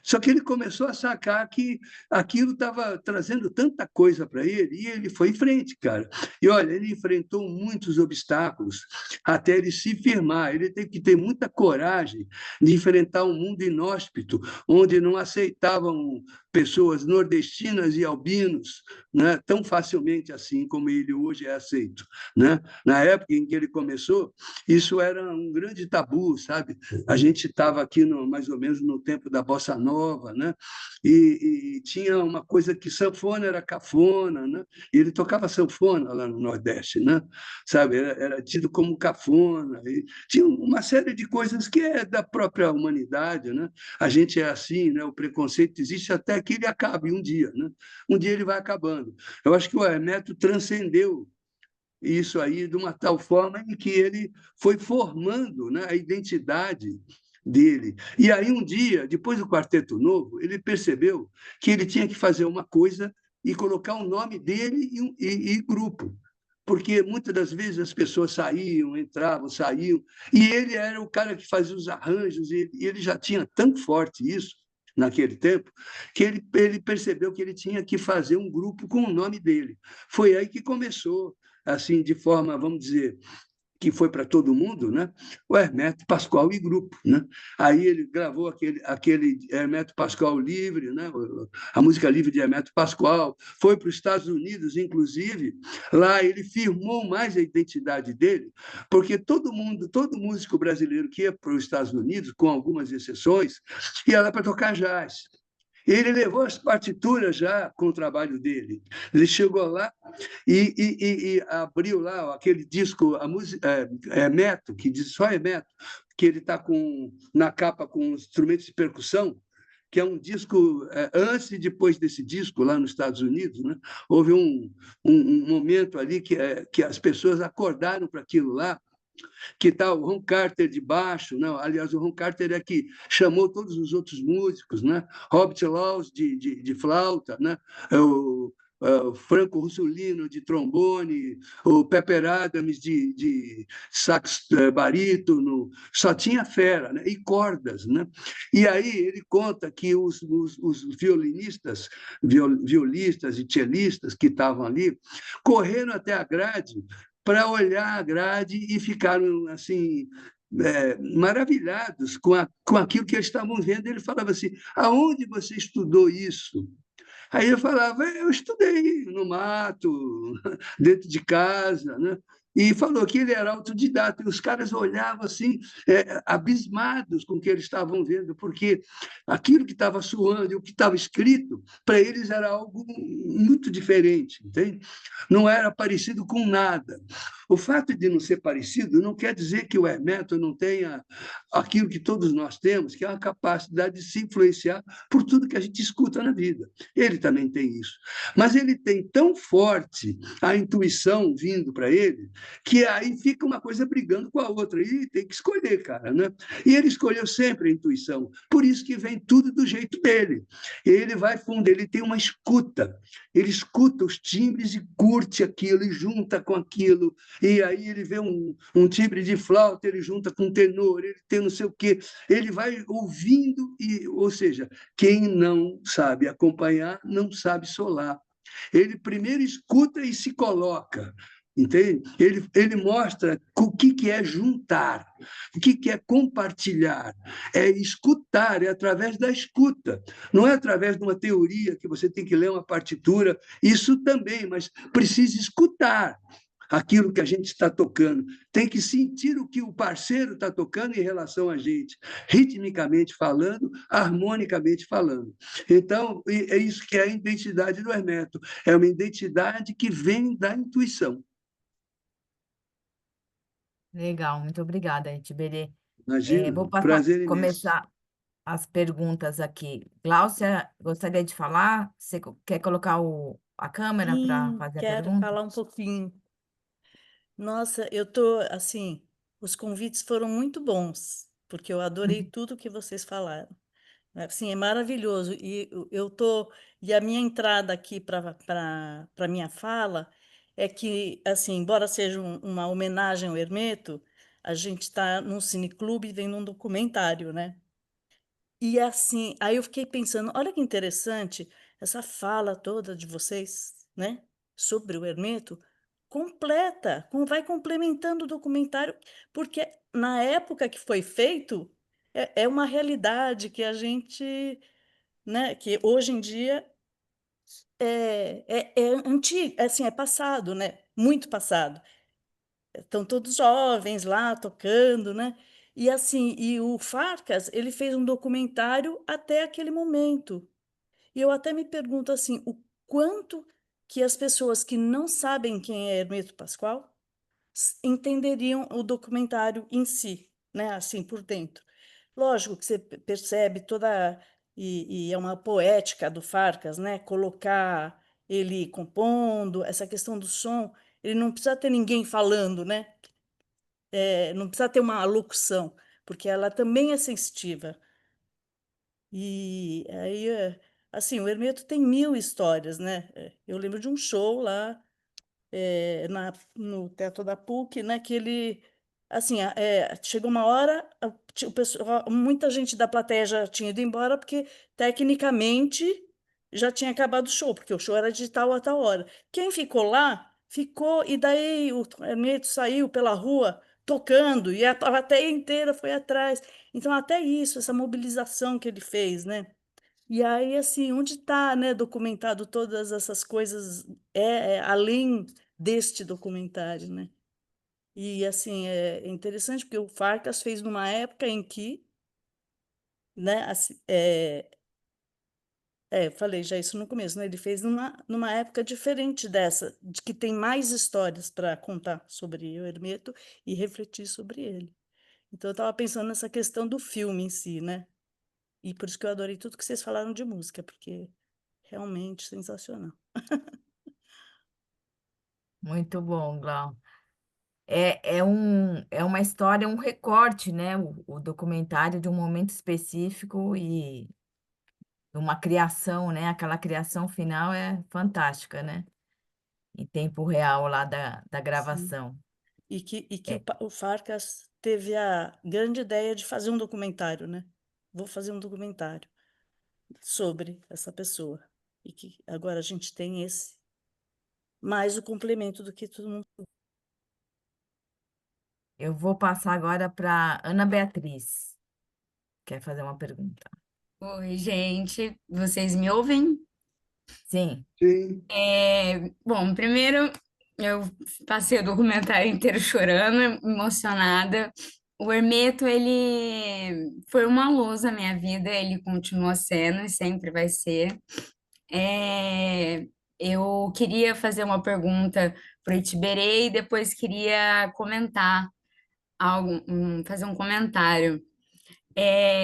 Só que ele começou a sacar que aquilo estava trazendo tanta coisa para ele, e ele foi em frente, cara. E olha, ele enfrentou muitos obstáculos até ele se firmar. Ele teve que ter muita coragem de enfrentar um mundo inóspito, onde não aceitavam pessoas nordestinas e albinos, né, tão facilmente assim como ele hoje é aceito, né? Na época em que ele começou, isso era um grande tabu, sabe? A gente estava aqui mais ou menos no tempo da bossa nova, né? E tinha uma coisa que sanfona era cafona, né? E ele tocava sanfona lá no Nordeste, né? Sabe? Era tido como cafona. E tinha uma série de coisas que é da própria humanidade, né? A gente é assim, né? O preconceito existe até que ele acabe um dia, né? Um dia ele vai acabando. Eu acho que o Hermeto transcendeu isso aí de uma tal forma em que ele foi formando, né, a identidade dele. E aí um dia, depois do Quarteto Novo, ele percebeu que ele tinha que fazer uma coisa e colocar o nome dele e grupo. Porque muitas das vezes as pessoas saíam, entravam, saíam, e ele era o cara que fazia os arranjos, e ele já tinha tão forte isso naquele tempo, que ele percebeu que ele tinha que fazer um grupo com o nome dele. Foi aí que começou, assim, de forma, vamos dizer, que foi para todo mundo, né? O Hermeto Pascoal e Grupo, né? Aí ele gravou aquele Hermeto Pascoal livre, né? A música livre de Hermeto Pascoal, foi para os Estados Unidos, inclusive, lá ele firmou mais a identidade dele, porque todo músico brasileiro que ia para os Estados Unidos, com algumas exceções, ia lá para tocar jazz. Ele levou as partituras já com o trabalho dele. Ele chegou lá e abriu lá aquele disco, a música Meto, que diz só Meto, que ele está na capa com instrumentos de percussão, que é um disco, antes e depois desse disco, lá nos Estados Unidos, né? Houve um momento ali que as pessoas acordaram para aquilo lá, que está o Ron Carter de baixo, né? Aliás, o Ron Carter é que chamou todos os outros músicos, né? Robert Laws de flauta, né? O Franco Russolino de trombone, o Pepper Adams de sax barítono, só tinha fera, né? E cordas, né? E aí ele conta que os violinistas e cellistas que estavam ali correram até a grade para olhar a grade e ficaram assim maravilhados com aquilo que eles estavam vendo. Ele falava assim: aonde você estudou isso? Aí eu falava: eu estudei no mato, dentro de casa, né? E falou que ele era autodidata, e os caras olhavam assim, abismados com o que eles estavam vendo, porque aquilo que estava soando e o que estava escrito, para eles era algo muito diferente, entende? Não era parecido com nada. O fato de não ser parecido não quer dizer que o Hermeto não tenha aquilo que todos nós temos, que é a capacidade de se influenciar por tudo que a gente escuta na vida. Ele também tem isso. Mas ele tem tão forte a intuição vindo para ele, que aí fica uma coisa brigando com a outra. E tem que escolher, cara, né? E ele escolheu sempre a intuição. Por isso que vem tudo do jeito dele. Ele vai fundo, ele tem uma escuta. Ele escuta os timbres e curte aquilo, e junta com aquilo. E aí ele vê um timbre de flauta, ele junta com um tenor, ele tem não sei o quê. Ele vai ouvindo, ou seja, quem não sabe acompanhar, não sabe solar. Ele primeiro escuta e se coloca, entende? Ele mostra o que é juntar, o que é compartilhar, é escutar, é através da escuta, não é através de uma teoria que você tem que ler uma partitura, isso também, mas precisa escutar aquilo que a gente está tocando, tem que sentir o que o parceiro está tocando em relação a gente, ritmicamente falando, harmonicamente falando. Então, é isso que é a identidade do Hermeto, é uma identidade que vem da intuição. Legal, muito obrigada, Tiberê. Imagina, Vou prazer imenso. começar as perguntas aqui. Gláucia, gostaria de falar? Você quer colocar a câmera para Sim, fazer a quero pergunta? falar um pouquinho. Nossa, eu tô assim, os convites foram muito bons, porque eu adorei tudo que vocês falaram. Assim, é maravilhoso. E a minha entrada aqui para minha fala é que, assim, embora seja uma homenagem ao Hermeto, a gente está num cineclube vendo um documentário, né? E assim, aí eu fiquei pensando, olha que interessante essa fala toda de vocês, né, sobre o Hermeto, completa, vai complementando o documentário, porque na época que foi feito, é uma realidade que a gente, né, que hoje em dia é antigo, assim, é passado, né, muito passado. Estão todos jovens lá tocando, né? E assim, e o Farcas, ele fez um documentário até aquele momento. E eu até me pergunto assim, o quanto que as pessoas que não sabem quem é Hermeto Pascoal entenderiam o documentário em si, né? Assim, por dentro. Lógico que você percebe toda e é uma poética do Farcas, né? Colocar ele compondo, essa questão do som, ele não precisa ter ninguém falando, né? Não precisa ter uma locução, porque ela também é sensitiva. E aí, assim, o Hermeto tem 1000 histórias, né? Eu lembro de um show lá no Teatro da PUC, né? Que ele, assim, chegou uma hora, o pessoal, muita gente da plateia já tinha ido embora, porque tecnicamente já tinha acabado o show, porque o show era de tal a tal hora. Quem ficou lá, ficou, e daí o Hermeto saiu pela rua tocando, e a plateia inteira foi atrás. Então, até isso, essa mobilização que ele fez, né? E aí, assim, onde está, né, documentado todas essas coisas além deste documentário, né? E, assim, é interessante porque o Farcas fez numa época em que, né, assim, falei já isso no começo, né? Ele fez numa época diferente dessa, de que tem mais histórias para contar sobre o Hermeto e refletir sobre ele. Então, eu estava pensando nessa questão do filme em si, né? E por isso que eu adorei tudo que vocês falaram de música, porque realmente sensacional. Muito bom, Glau. É uma história, um recorte, né? O documentário de um momento específico e uma criação, né? Aquela criação final é fantástica, né? Em tempo real lá da Sim. gravação. E que É, o Farcas teve a grande ideia de fazer um documentário, né? Vou fazer um documentário sobre essa pessoa. E que agora a gente tem esse, mais o complemento do que todo mundo. eu vou passar agora para Ana Beatriz. Quer fazer uma pergunta? Oi, gente, vocês me ouvem? Sim. Sim. Bom, primeiro eu passei o documentário inteiro chorando, emocionada. O Hermeto, ele foi uma luz na minha vida, ele continua sendo e sempre vai ser. É, eu queria fazer uma pergunta para o Itiberê e depois queria comentar algo, fazer um comentário.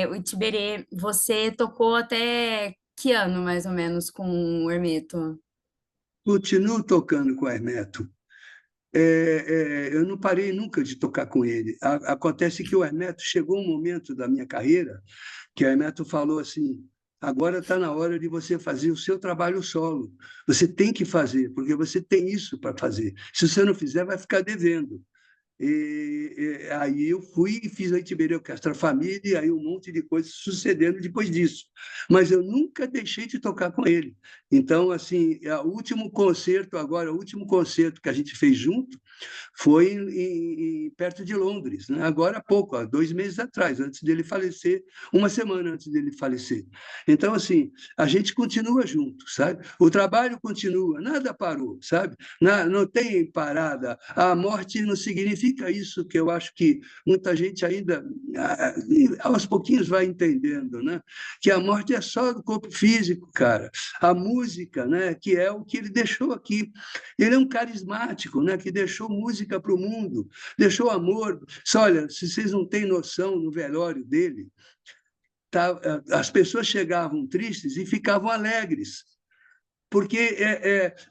O Itiberê, você tocou até que ano, mais ou menos, com o Hermeto? Continuo tocando com o Hermeto. Eu não parei nunca de tocar com ele. Acontece que o Hermeto chegou um momento da minha carreira que o Hermeto falou assim: agora está na hora de você fazer o seu trabalho solo. Você tem que fazer, porque você tem isso para fazer. Se você não fizer, vai ficar devendo. Aí eu fui e fiz a Itiberê Orquestra Família, e aí um monte de coisas sucedendo depois disso. Mas eu nunca deixei de tocar com ele. Então, assim, o último concerto agora, o último concerto que a gente fez junto, foi perto de Londres, né? Agora há pouco, há 2 meses atrás, antes dele falecer, uma semana antes dele falecer. Então, assim, a gente continua junto, sabe? O trabalho continua, nada parou, sabe? Não tem parada. A morte não significa isso, que eu acho que muita gente ainda, aos pouquinhos, vai entendendo, né? Que a morte é só do corpo físico, cara. A música, né? Que é o que ele deixou aqui. Ele é um carismático, né? Que deixou música para o mundo, deixou amor. Olha, se vocês não têm noção, no velório dele, as pessoas chegavam tristes e ficavam alegres. Porque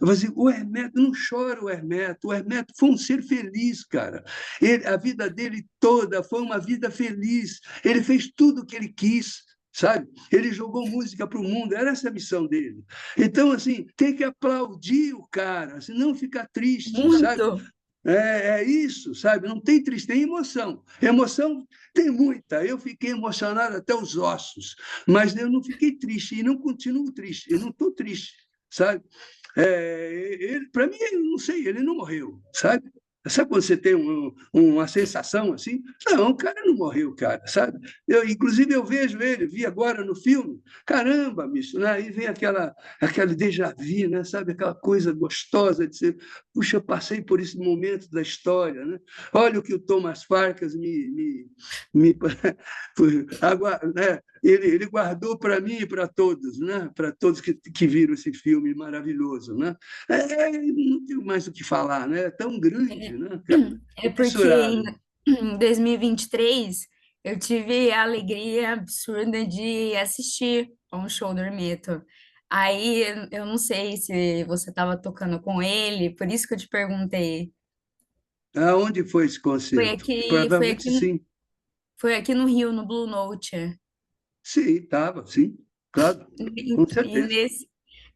assim, o Hermeto, não chora o Hermeto foi um ser feliz, cara. A vida dele toda foi uma vida feliz. Ele fez tudo o que ele quis, sabe? Ele jogou música para o mundo, era essa a missão dele. Então, assim, tem que aplaudir o cara, senão fica triste, sabe? Muito! É isso, sabe? Não tem tristeza, tem emoção. Emoção tem muita. Eu fiquei emocionado até os ossos, mas eu não fiquei triste e não continuo triste. Eu não estou triste, sabe? Para mim, eu não sei, ele não morreu, sabe? Sabe quando você tem uma sensação assim? Não, o cara não morreu, cara, sabe? Inclusive, eu vejo ele, vi agora no filme, caramba, bicho, né? Aí vem aquela déjà vu, né? Sabe? Aquela coisa gostosa de ser, puxa, eu passei por esse momento da história, né? Olha o que o Thomas Farkas né? Ele guardou para mim e para todos, né? Para todos que viram esse filme maravilhoso, né? Não tenho mais o que falar, né? É tão grande, né? É porque em 2023 eu tive a alegria absurda de assistir a um show do Hermeto. Aí eu não sei se você estava tocando com ele, por isso que eu te perguntei. Aonde foi esse Foi concerto? aqui, foi Provavelmente aqui, sim. foi aqui no Rio, no Blue Note. Sim, estava, sim, claro, com E certeza.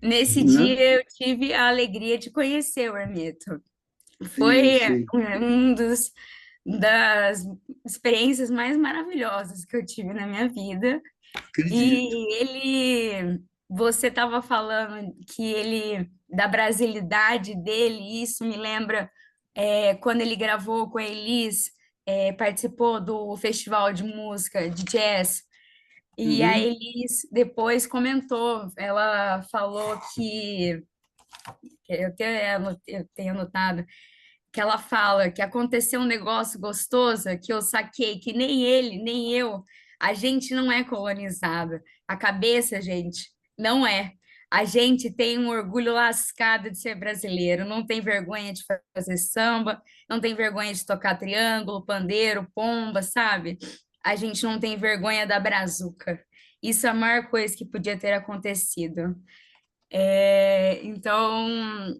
nesse Né? dia eu tive a alegria de conhecer o Hermeto. Sim, Foi sim, das experiências mais maravilhosas que eu tive na minha vida. acredito. E você estava falando que da brasilidade dele, isso me lembra quando ele gravou com a Elis, participou do festival de música de jazz. E a Uhum. Elis depois comentou, ela falou que eu tenho anotado, que ela fala que aconteceu um negócio gostoso que eu saquei, que nem ele, nem eu, a gente não é colonizado. A cabeça, gente, não é. A gente tem um orgulho lascado de ser brasileiro, não tem vergonha de fazer samba, não tem vergonha de tocar triângulo, pandeiro, pomba, sabe? A gente não tem vergonha da brazuca. Isso é a maior coisa que podia ter acontecido. Então,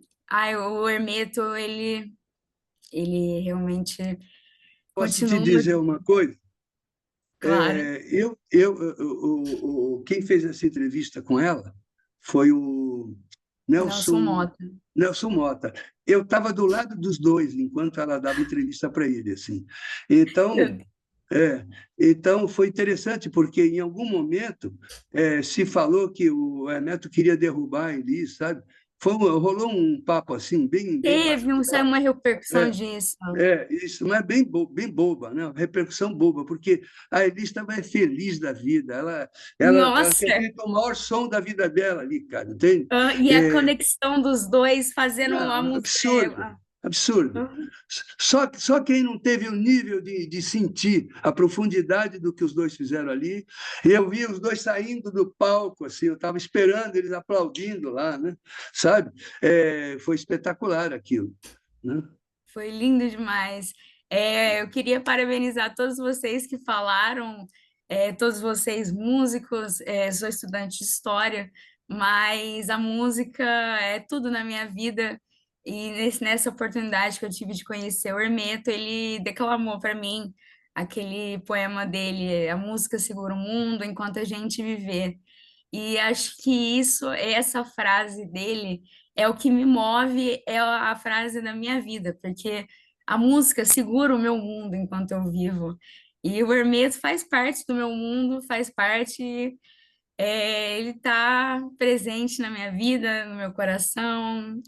o Hermeto, ele realmente Posso te continua, dizer uma coisa? claro, Quem fez essa entrevista com ela foi o Nelson Nelson, Mota. Nelson Mota. Eu estava do lado dos dois enquanto ela dava entrevista para ele, assim. Então, é, então foi interessante porque em algum momento se falou que o Hermeto queria derrubar a Elis, sabe? Rolou um papo assim bem Saiu uma repercussão é, disso. isso não é bem boba, né? Repercussão boba, porque a Elis estava feliz da vida, ela Nossa! quer feito o maior som da vida dela ali, cara, entende? E a conexão dos dois fazendo a Não, música. absurdo, absurdo. Só quem não teve o nível de sentir a profundidade do que os dois fizeram ali, e eu vi os dois saindo do palco, assim, eu estava esperando eles aplaudindo lá, né? Sabe? Foi espetacular aquilo, né? Foi lindo demais. Eu queria parabenizar todos vocês que falaram, todos vocês músicos, sou estudante de história, mas a música é tudo na minha vida. E nessa oportunidade que eu tive de conhecer o Hermeto, ele declamou para mim aquele poema dele, A Música Segura o Mundo Enquanto a Gente Viver. E acho que essa frase dele é o que me move, é a frase da minha vida, porque a música segura o meu mundo enquanto eu vivo. E o Hermeto faz parte do meu mundo, faz parte, ele está presente na minha vida, no meu coração,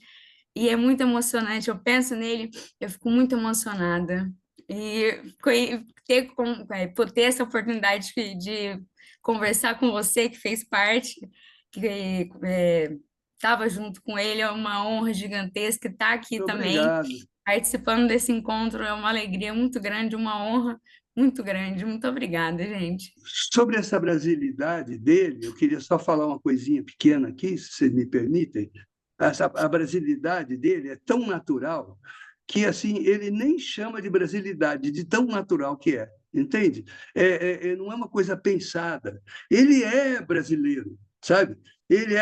e é muito emocionante. Eu penso nele, eu fico muito emocionada. E por ter essa oportunidade de conversar com você, que fez parte, que estava junto com ele, é uma honra gigantesca estar aqui Muito também, obrigado. participando desse encontro. É uma alegria muito grande, uma honra muito grande. Muito obrigada, gente. Sobre essa brasilidade dele, eu queria só falar uma coisinha pequena aqui, se vocês me permitem. A brasilidade dele é tão natural que assim ele nem chama de brasilidade, de tão natural que é, entende? Não é uma coisa pensada. Ele é brasileiro, sabe?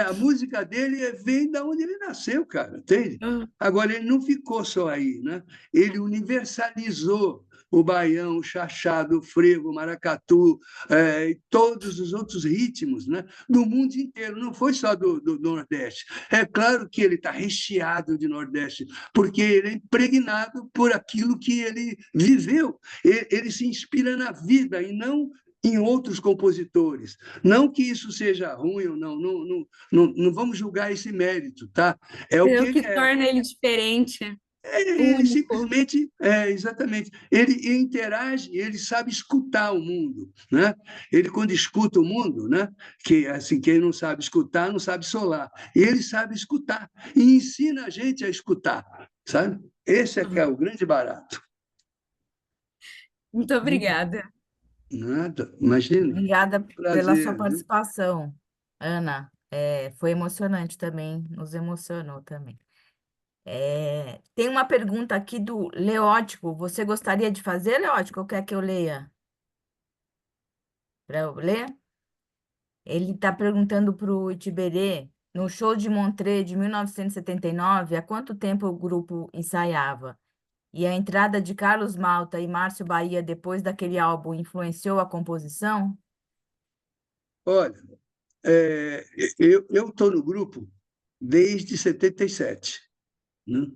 A música dele vem da onde ele nasceu, cara, entende? Agora ele não ficou só aí, né? Ele universalizou o baião, o chachado, o frevo, o maracatu, e todos os outros ritmos, né, do mundo inteiro, não foi só do Nordeste. É claro que ele está recheado de Nordeste, porque ele é impregnado por aquilo que ele viveu. Ele se inspira na vida e não em outros compositores. Não que isso seja ruim ou não vamos julgar esse mérito, tá? É o É que o ele que é. torna ele diferente, Ele único. simplesmente, exatamente, ele interage, ele sabe escutar o mundo, né? Ele quando escuta o mundo, né? Que assim quem não sabe escutar não sabe solar. Ele sabe escutar e ensina a gente a escutar, sabe? Esse é que é o grande barato. Muito obrigada. Nada, imagina. Obrigada pela sua Prazer, viu? participação, Ana. Foi emocionante também, nos emocionou também. Tem uma pergunta aqui do Leótico. Você gostaria de fazer, Leótico, ou quer que eu leia? Para eu ler? Ele está perguntando para o Itiberê, no show de Montreux de 1979, há quanto tempo o grupo ensaiava? E a entrada de Carlos Malta e Márcio Bahia depois daquele álbum influenciou a composição? Olha, eu estou no grupo desde 77, né?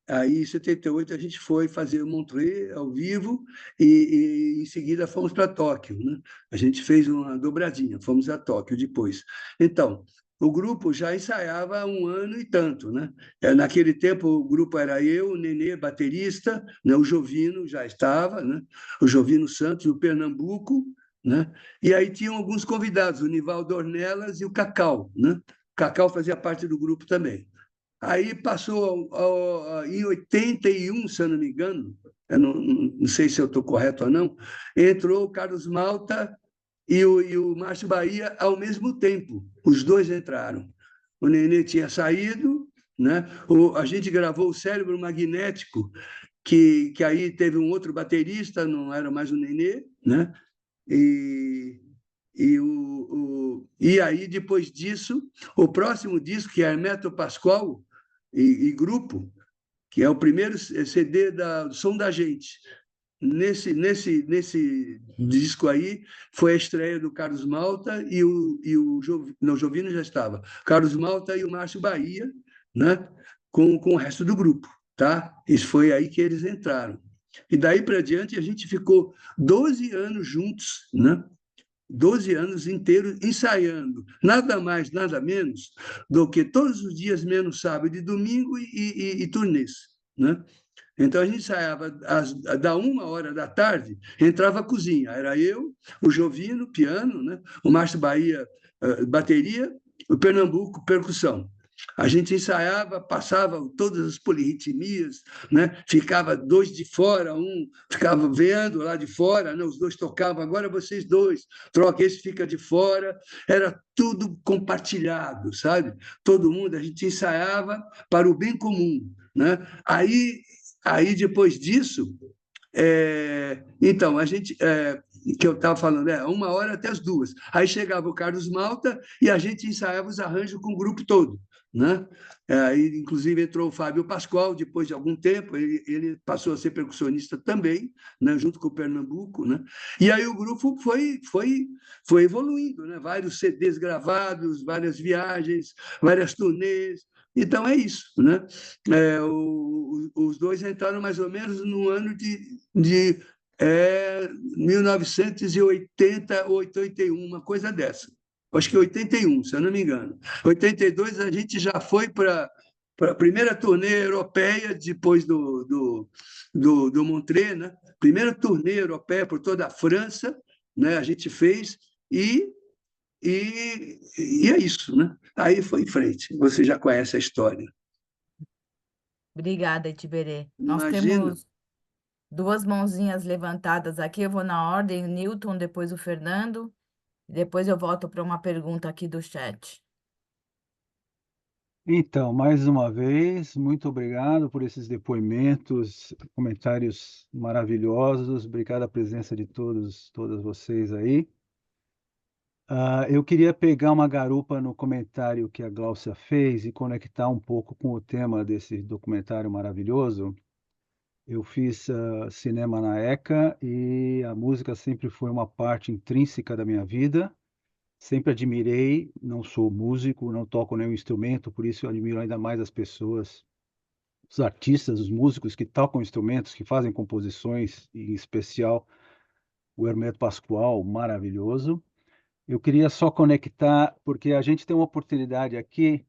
Aí, em 78, a gente foi fazer o Montreux ao vivo e em seguida fomos para Tóquio, né? A gente fez uma dobradinha, fomos a Tóquio depois. Então, o grupo já ensaiava há 1 ano e tanto, né? Naquele tempo, o grupo era eu, o Nenê, baterista, né? O Jovino já estava, né? O Jovino Santos, o Pernambuco, né? E aí tinham alguns convidados, o Nivaldo Ornelas e o Cacau, né? O Cacau fazia parte do grupo também. Aí passou em 81, se eu não me engano, eu não sei se eu estou correto ou não, entrou o Carlos Malta e o Márcio Bahia ao mesmo tempo. Os dois entraram. O Nenê tinha saído, né? A gente gravou o Cérebro Magnético, que aí teve um outro baterista, não era mais o Nenê, né? E aí, depois disso, o próximo disco, que é Hermeto Pascoal e Grupo, que é o primeiro CD do Som da Gente. Nesse disco aí, foi a estreia do Carlos Malta não, o Jovino já estava. Carlos Malta e o Márcio Bahia, né? Com o resto do grupo, tá? Isso foi aí que eles entraram. E daí para diante a gente ficou 12 anos juntos, né? 12 anos inteiros ensaiando, nada mais, nada menos do que todos os dias, menos sábado e domingo e turnês, né? Então a gente ensaiava da 1h da tarde, entrava a cozinha, era eu, o Jovino, piano, né? O Márcio Bahia, bateria, o Pernambuco, percussão. A gente ensaiava, passava todas as polirritmias, né? Ficava 2 de fora, um ficava vendo lá de fora, né? Os dois tocavam, agora vocês dois, troca, esse fica de fora, era tudo compartilhado, sabe? Todo mundo, a gente ensaiava para o bem comum, né? Aí depois disso, então, a gente, que eu estava falando, 1h até as 2h. Aí chegava o Carlos Malta e a gente ensaiava os arranjos com o grupo todo, né? Aí, inclusive, entrou o Fábio Pascoal, depois de algum tempo, ele passou a ser percussionista também, né? Junto com o Pernambuco, né? E aí o grupo foi evoluindo, né? Vários CDs gravados, várias viagens, várias turnês. Então, é isso, né? Os dois entraram mais ou menos no ano de 1980 ou 81, uma coisa dessa. Acho que 81, se eu não me engano. 82 a gente já foi para a primeira turnê europeia, depois do Montreux, né? Primeira turnê europeia por toda a França, né? A gente fez e é isso, né? Aí foi em frente. Você já conhece a história. Obrigada, Itiberê. Nós Imagina. temos 2 mãozinhas levantadas aqui, eu vou na ordem, o Newton, depois o Fernando, e depois eu volto para uma pergunta aqui do chat. Então, mais uma vez, muito obrigado por esses depoimentos, comentários maravilhosos. Obrigado a presença de todas vocês aí. Eu queria pegar uma garupa no comentário que a Gláucia fez e conectar um pouco com o tema desse documentário maravilhoso. Eu fiz cinema na ECA e a música sempre foi uma parte intrínseca da minha vida. Sempre admirei, não sou músico, não toco nenhum instrumento, por isso eu admiro ainda mais as pessoas, os artistas, os músicos que tocam instrumentos, que fazem composições, em especial o Hermeto Pascoal, maravilhoso. Eu queria só conectar, porque a gente tem uma oportunidade aqui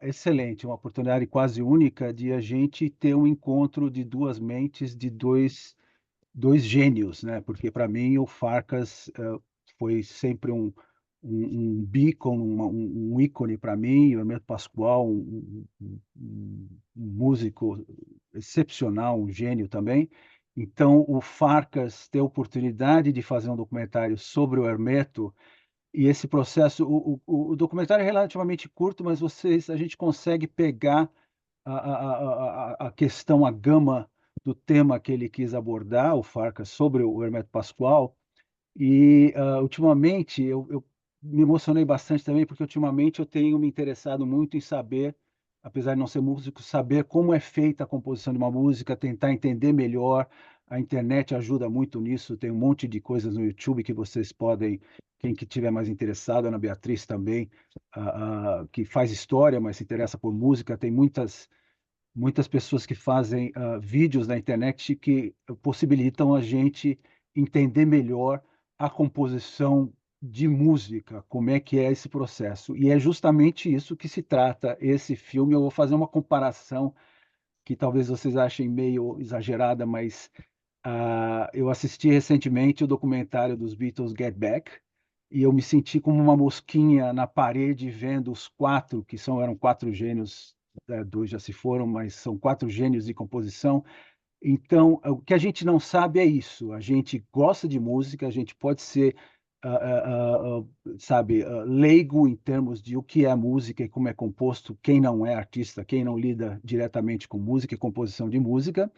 excelente, uma oportunidade quase única de a gente ter um encontro de 2 mentes, de dois gênios, né? Porque para mim o Farkas foi sempre um beacon, um ícone para mim, o Hermeto Pascoal, um músico excepcional, um gênio também. Então, o Farkas ter a oportunidade de fazer um documentário sobre o Hermeto, e esse processo, o documentário é relativamente curto, mas a gente consegue pegar a questão, a gama do tema que ele quis abordar, o Farkas, sobre o Hermeto Pascoal. E ultimamente eu me emocionei bastante também, porque ultimamente eu tenho me interessado muito em saber, apesar de não ser músico, saber como é feita a composição de uma música, tentar entender melhor. A internet ajuda muito nisso, tem um monte de coisas no YouTube que vocês podem, quem que tiver mais interessado, a Ana Beatriz também, que faz história, mas se interessa por música, tem muitas pessoas que fazem vídeos na internet que possibilitam a gente entender melhor a composição de música, como é que é esse processo. E é justamente isso que se trata esse filme. Eu vou fazer uma comparação que talvez vocês achem meio exagerada, mas eu assisti recentemente o documentário dos Beatles Get Back, e eu me senti como uma mosquinha na parede vendo os quatro, eram quatro gênios, dois já se foram, mas são quatro gênios de composição. Então, o que a gente não sabe é isso. A gente gosta de música, a gente pode ser, sabe, leigo em termos de o que é música e como é composto, quem não é artista, quem não lida diretamente com música e composição de música,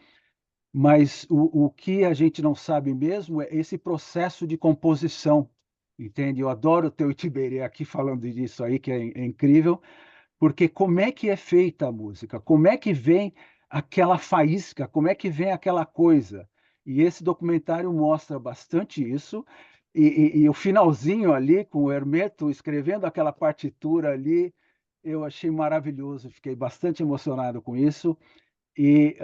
mas o que a gente não sabe mesmo é esse processo de composição, entende? Eu adoro ter o Itiberê aqui falando disso aí, que é incrível, porque como é que é feita a música? Como é que vem aquela faísca? Como é que vem aquela coisa? E esse documentário mostra bastante isso. E o finalzinho ali, com o Hermeto escrevendo aquela partitura ali, eu achei maravilhoso. Fiquei bastante emocionado com isso. E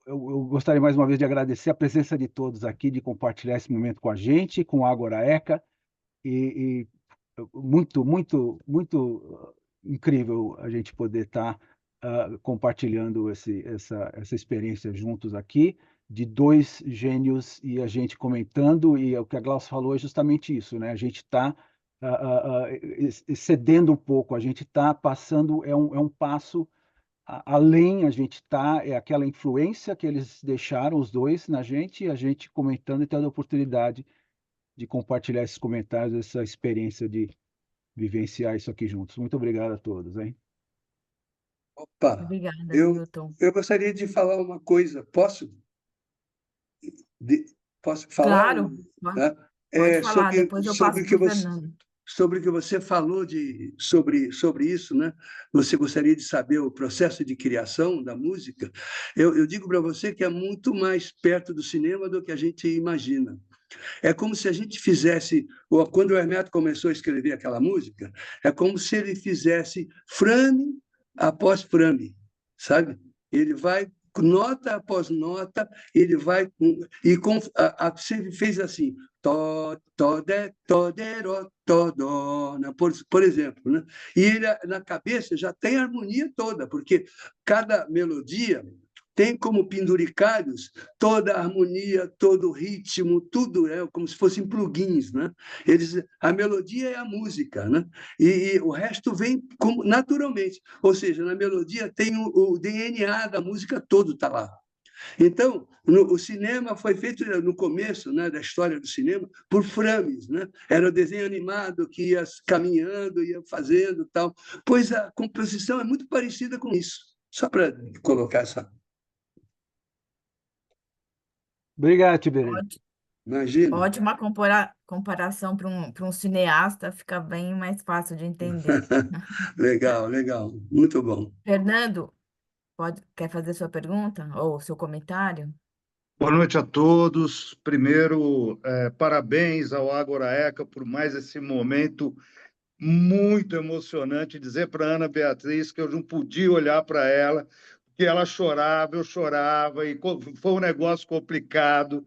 eu gostaria mais uma vez de agradecer a presença de todos aqui, de compartilhar esse momento com a gente, com a Agora ECA. E muito, muito, muito incrível a gente poder estar compartilhando essa experiência juntos aqui, de dois gênios e a gente comentando, e o que a Glaucia falou é justamente isso, né? A gente está cedendo um pouco, a gente está passando, é um passo além, a gente está, é aquela influência que eles deixaram, os dois, na gente, e a gente comentando e tendo a oportunidade de compartilhar esses comentários, essa experiência de vivenciar isso aqui juntos. Muito obrigado a todos, hein? Opa, Obrigada, eu, Milton. eu gostaria de falar uma coisa. Posso? De- Posso falar? Claro, Né? pode falar, Sobre, depois eu sobre passo o que para o você, Fernando. sobre o que você falou sobre isso, né? Você gostaria de saber o processo de criação da música? Eu digo para você que é muito mais perto do cinema do que a gente imagina. É como se a gente fizesse, quando o Hermeto começou a escrever aquela música, é como se ele fizesse frame após frame, sabe? Ele vai nota após nota, ele vai se ele fez assim, to, de, ro, dó, né? Por exemplo, né? E ele na cabeça já tem a harmonia toda, porque cada melodia tem como penduricalhos toda a harmonia, todo o ritmo, tudo é como se fossem plugins, né? A melodia é a música, né? E o resto vem naturalmente, ou seja, na melodia tem o DNA da música todo está lá. Então, o cinema foi feito no começo, né, da história do cinema por frames, né? Era o desenho animado que ia caminhando, ia fazendo tal. Pois a composição é muito parecida com isso. Só para colocar essa. Obrigado, Tiberê. Imagina. Ótima comparação para um cineasta, fica bem mais fácil de entender. Legal, legal. Muito bom. Fernando, quer fazer sua pergunta ou seu comentário? Boa noite a todos. Primeiro, parabéns ao Ágora ECA por mais esse momento muito emocionante. Dizer para Ana Beatriz que eu não podia olhar para ela, porque ela chorava, eu chorava, e foi um negócio complicado.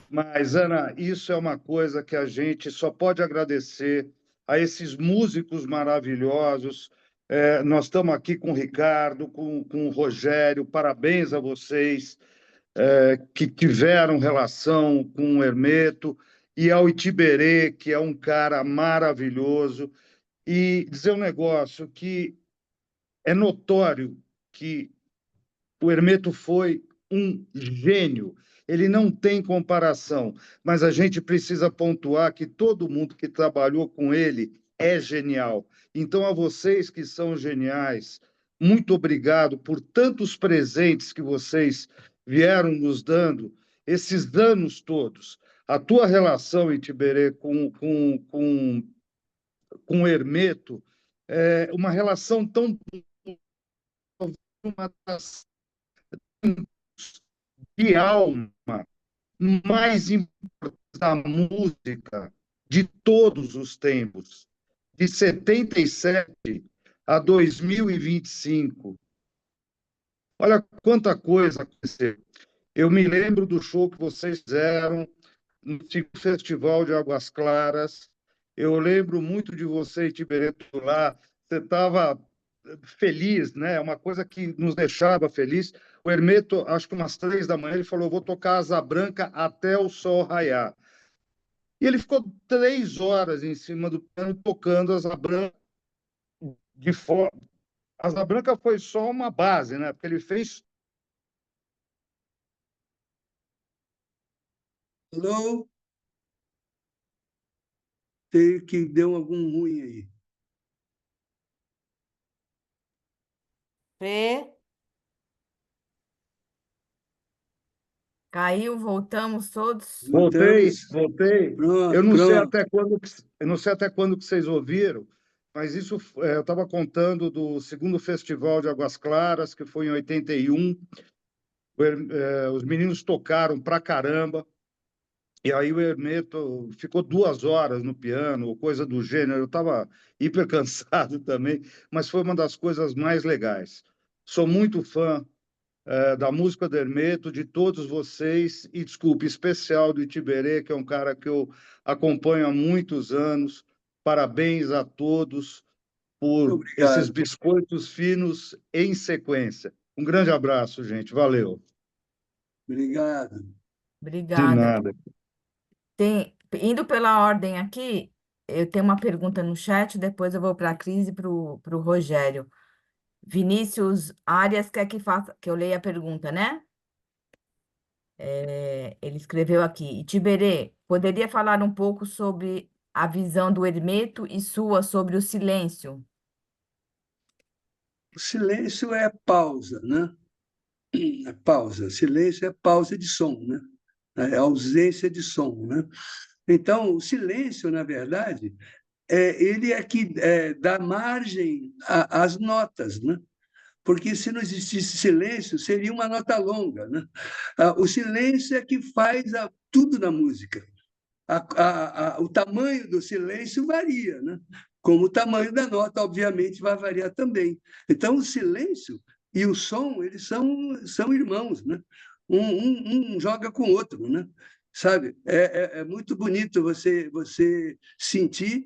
Mas, Ana, isso é uma coisa que a gente só pode agradecer a esses músicos maravilhosos. Nós estamos aqui com o Ricardo, com o Rogério, parabéns a vocês que tiveram relação com o Hermeto, e ao Itiberê, que é um cara maravilhoso. E dizer um negócio que é notório que o Hermeto foi um gênio. Ele não tem comparação, mas a gente precisa pontuar que todo mundo que trabalhou com ele é genial. Então, a vocês que são geniais, muito obrigado por tantos presentes que vocês vieram nos dando esses anos todos. A tua relação, Itiberê, com o Hermeto é uma relação tão uma das de alma mais importante da música de todos os tempos, de 77 a 2025. Olha quanta coisa aconteceu. Eu me lembro do show que vocês fizeram no Festival de Águas Claras, Eu lembro muito de você, Itiberê, lá. Você estava feliz, né? Uma coisa que nos deixava feliz. O Hermeto, acho que umas 3 da manhã, ele falou: vou tocar Asa Branca até o sol raiar. E ele ficou 3 horas em cima do piano tocando Asa Branca de forma. Asa Branca foi só uma base, né? Porque ele fez. Alô? Tem que deu algum ruim aí. Fê? Caiu, voltamos todos. Voltei. Eu Pronto, não sei pronto. até quando, eu não sei até quando que vocês ouviram, mas isso eu estava contando do segundo Festival de Águas Claras, que foi em 81. Os meninos tocaram pra caramba. E aí o Hermeto ficou 2 horas no piano, ou coisa do gênero. Eu estava hiper cansado também, mas foi uma das coisas mais legais. Sou muito fã da música do Hermeto, de todos vocês, e desculpe, especial do Itiberê, que é um cara que eu acompanho há muitos anos. Parabéns a todos por esses Obrigado. biscoitos finos em sequência. Um grande abraço, gente. Valeu. Obrigado. De Obrigada. nada. Indo pela ordem aqui, eu tenho uma pergunta no chat, depois eu vou para a Cris e para o Rogério. Vinícius Arias quer que eu leia a pergunta, né? Ele escreveu aqui: Itiberê, poderia falar um pouco sobre a visão do Hermeto e sua sobre o silêncio? O silêncio é pausa, né? É pausa. Silêncio é pausa de som, né? É ausência de som, né? Então, o silêncio, na verdade, ele é que dá margem às notas, né? Porque se não existisse silêncio, seria uma nota longa, né? O silêncio é que faz tudo na música. O tamanho do silêncio varia, né? Como o tamanho da nota, obviamente, vai variar também. Então, o silêncio e o som, eles são irmãos, né? Um joga com o outro, né? Sabe? É muito bonito você sentir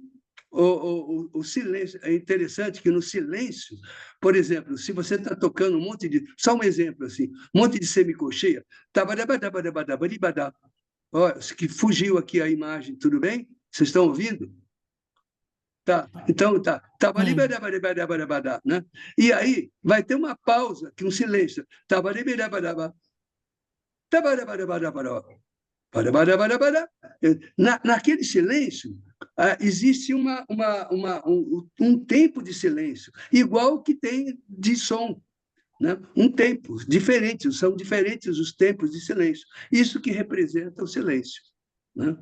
o silêncio. É interessante que no silêncio, por exemplo, se você está tocando um monte de. Só um exemplo assim, um monte de semicolcheia, olha, que fugiu aqui a imagem, tudo bem? Vocês estão ouvindo? Tá, então tá. Sim. Né? E aí vai ter uma pausa, que um silêncio. Naquele silêncio, existe um tempo de silêncio, igual que tem de som. Né? Um tempo diferente, são diferentes os tempos de silêncio. Isso que representa o silêncio. Né?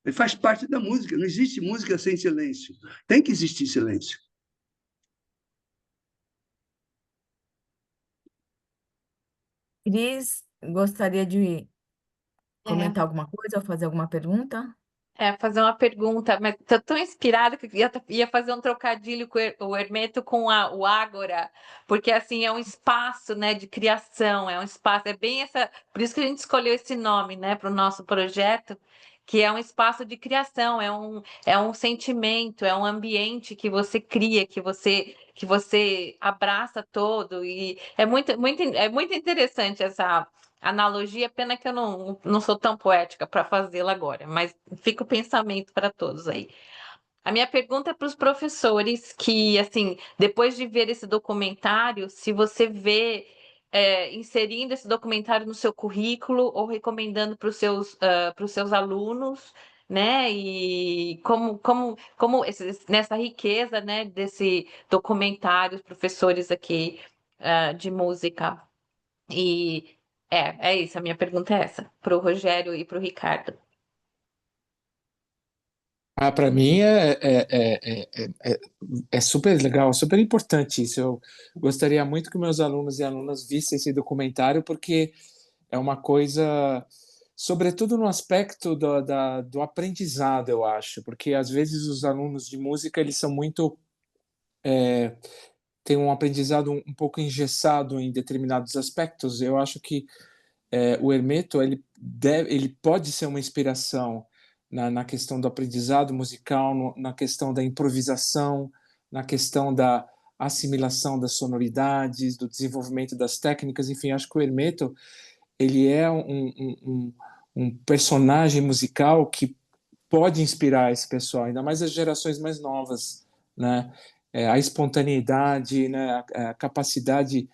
Ele faz parte da música, não existe música sem silêncio. Tem que existir silêncio. Cris, gostaria de É, comentar alguma coisa ou fazer alguma pergunta? fazer uma pergunta, mas tô tão inspirada que eu ia fazer um trocadilho com o Hermeto com o Ágora, porque assim é um espaço, né, de criação, é um espaço, é bem essa, por isso que a gente escolheu esse nome, né, para o nosso projeto, que é um espaço de criação, é um sentimento, é um ambiente que você cria, que você abraça todo, e é muito interessante essa analogia, pena que eu não sou tão poética para fazê-la agora, mas fica o pensamento para todos aí. A minha pergunta é para os professores que, assim, depois de ver esse documentário, se você vê inserindo esse documentário no seu currículo ou recomendando para os seus alunos, né? E como nessa riqueza, né, desse documentário, os professores aqui de música. E é isso, a minha pergunta é essa, para o Rogério e para o Ricardo. Para mim é super legal, super importante isso. Eu gostaria muito que meus alunos e alunas vissem esse documentário, porque é uma coisa, sobretudo no aspecto do aprendizado, eu acho, porque às vezes os alunos de música eles são muito têm um aprendizado um pouco engessado em determinados aspectos. Eu acho que o Hermeto ele pode ser uma inspiração na questão do aprendizado musical, na questão da improvisação, na questão da assimilação das sonoridades, do desenvolvimento das técnicas. Enfim, acho que o Hermeto ele é um personagem musical que pode inspirar esse pessoal, ainda mais as gerações mais novas, né? A espontaneidade, né? A capacidade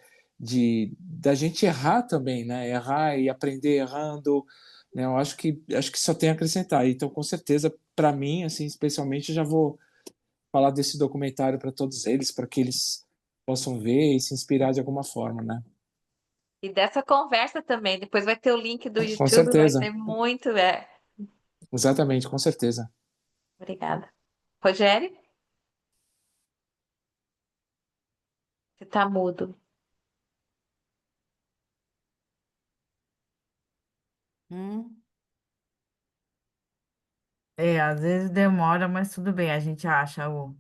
da gente errar também, né? Errar e aprender errando, né? Eu acho que só tem a acrescentar. Então, com certeza, para mim, assim, especialmente, já vou falar desse documentário para todos eles, para que eles possam ver e se inspirar de alguma forma, né? E dessa conversa também. Depois vai ter o link do Com YouTube, vai certeza, ter muito. exatamente, com certeza. Obrigada. Rogério, você está mudo. Às vezes demora, mas tudo bem, a gente acha o.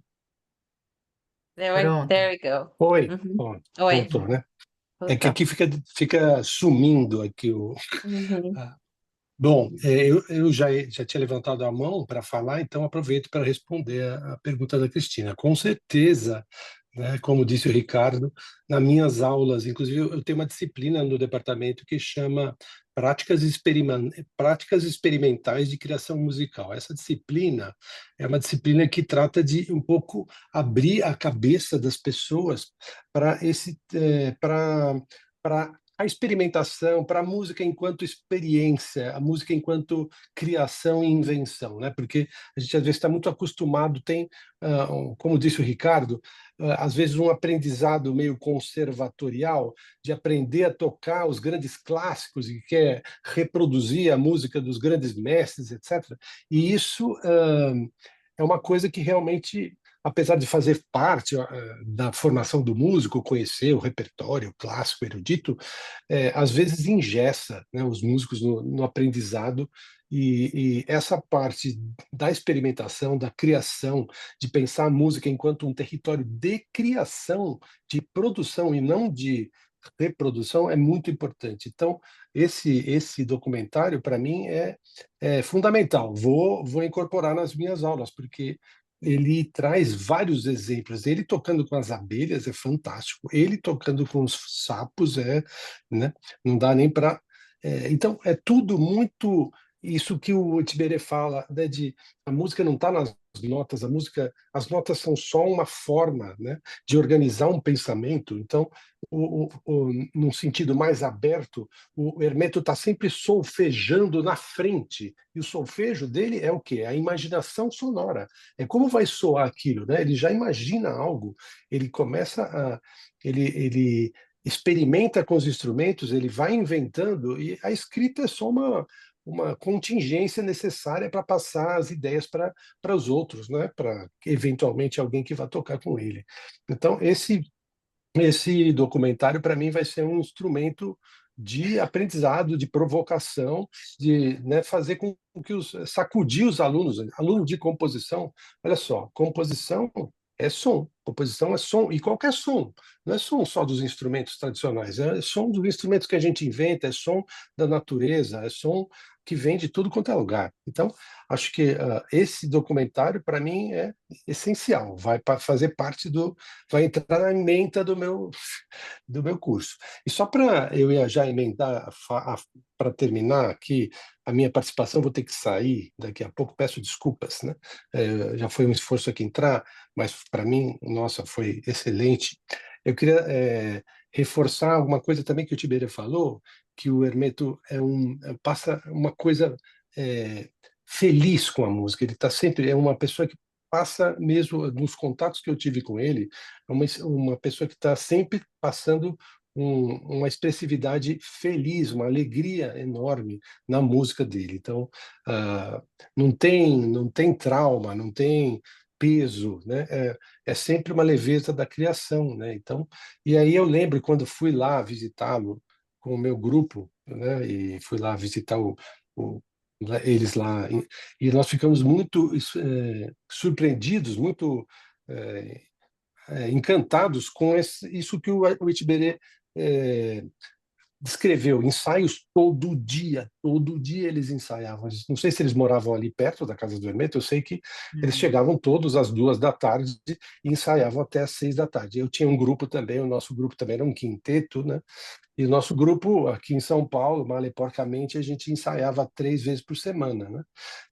Pronto. There we go. Oi, Uhum. ó, Oi, voltou, né? É que voltou. aqui fica sumindo aqui o. Uhum. Bom, eu já tinha levantado a mão para falar, então aproveito para responder a pergunta da Cristina. Com certeza, né, como disse o Ricardo, nas minhas aulas, inclusive eu tenho uma disciplina no departamento que chama Práticas Experimentais de Criação Musical. Essa disciplina é uma disciplina que trata de um pouco abrir a cabeça das pessoas para a experimentação, para a música enquanto experiência, a música enquanto criação e invenção, né? Porque a gente às vezes está muito acostumado, tem, como disse o Ricardo, às vezes um aprendizado meio conservatorial de aprender a tocar os grandes clássicos e quer reproduzir a música dos grandes mestres, etc. E isso é uma coisa que realmente, apesar de fazer parte da formação do músico, conhecer o repertório clássico, erudito, às vezes engessa, né, os músicos no aprendizado, e essa parte da experimentação, da criação, de pensar a música enquanto um território de criação, de produção e não de reprodução é muito importante. Então, esse documentário, para mim, é fundamental. Vou incorporar nas minhas aulas, porque ele traz vários exemplos. Ele tocando com as abelhas é fantástico. Ele tocando com os sapos né? Não dá nem para. Então é tudo muito isso que o Tiberê fala, né? De a música não está nas notas. As notas são só uma forma, né? De organizar um pensamento. Então, num sentido mais aberto, o Hermeto está sempre solfejando na frente. E o solfejo dele é o quê? É a imaginação sonora. É como vai soar aquilo, né? Ele já imagina algo, ele começa a. Ele experimenta com os instrumentos, ele vai inventando, e a escrita é só uma contingência necessária para passar as ideias para os outros, né? Para eventualmente alguém que vai tocar com ele. Então, esse documentário, para mim, vai ser um instrumento de aprendizado, de provocação, de, né, fazer com que sacudir os alunos, aluno de composição. Olha só, composição é som, e qualquer som, não é som só dos instrumentos tradicionais, é som dos instrumentos que a gente inventa, é som da natureza, é som que vem de tudo quanto é lugar. Então, acho que esse documentário, para mim, é essencial, vai fazer parte vai entrar na ementa do meu curso. E só para eu ia já emendar, para terminar aqui a minha participação, vou ter que sair daqui a pouco, peço desculpas, né? Já foi um esforço aqui entrar, mas para mim, nossa, foi excelente. Eu queria reforçar alguma coisa também que o Tiberê falou, que o Hermeto passa uma coisa feliz com a música. Ele está sempre, é uma pessoa que passa, mesmo nos contatos que eu tive com ele, é uma pessoa que está sempre passando uma expressividade feliz, uma alegria enorme na música dele. Então, não tem trauma, não tem peso, né? É sempre uma leveza da criação, né? Então, e aí eu lembro quando fui lá visitá-lo com o meu grupo, né? E fui lá visitar eles lá, e nós ficamos muito surpreendidos, muito encantados com isso que o Itiberê descreveu ensaios todo dia eles ensaiavam. Não sei se eles moravam ali perto da casa do Hermeto, eu sei que eles chegavam todos às 2 da tarde e ensaiavam até às 6 da tarde. Eu tinha um grupo também, o nosso grupo também era um quinteto, né? E o nosso grupo aqui em São Paulo, mal e porcamente, a gente ensaiava 3 vezes por semana, né?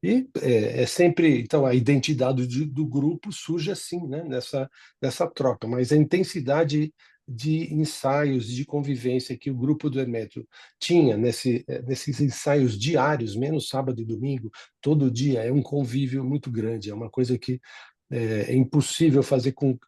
E é sempre, então, a identidade do grupo surge assim, né? Nessa troca, mas a intensidade de ensaios, de convivência que o grupo do Hermeto tinha nesses ensaios diários, menos sábado e domingo, todo dia, é um convívio muito grande, é uma coisa que é impossível fazer com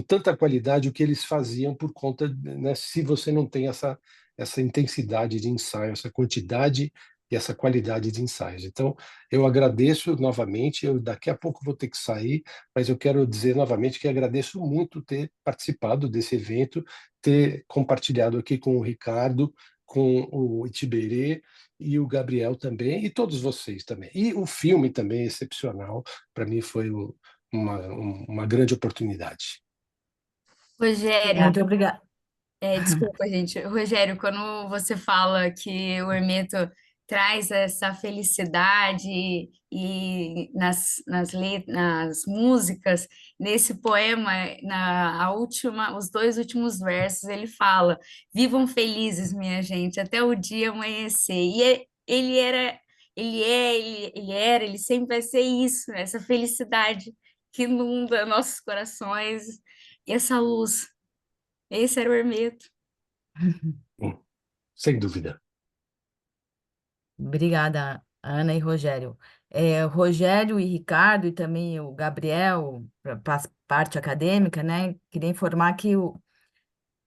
tanta qualidade o que eles faziam por conta, né, se você não tem essa intensidade de ensaio, essa quantidade e essa qualidade de ensaios. Então, eu agradeço novamente, eu daqui a pouco vou ter que sair, mas eu quero dizer novamente que agradeço muito ter participado desse evento, ter compartilhado aqui com o Ricardo, com o Itiberê e o Gabriel também, e todos vocês também. E o filme também é excepcional, para mim foi uma grande oportunidade. Rogério, Muito obrigada. desculpa, gente. Rogério, quando você fala que o Hermeto traz essa felicidade e nas músicas, nesse poema, os 2 últimos versos, ele fala: vivam felizes, minha gente, até o dia amanhecer. Ele sempre vai ser isso, essa felicidade que inunda nossos corações e essa luz. Esse era o Hermeto. Sem dúvida. Obrigada, Ana e Rogério. Rogério e Ricardo, e também o Gabriel, para a parte acadêmica, né? Queria informar que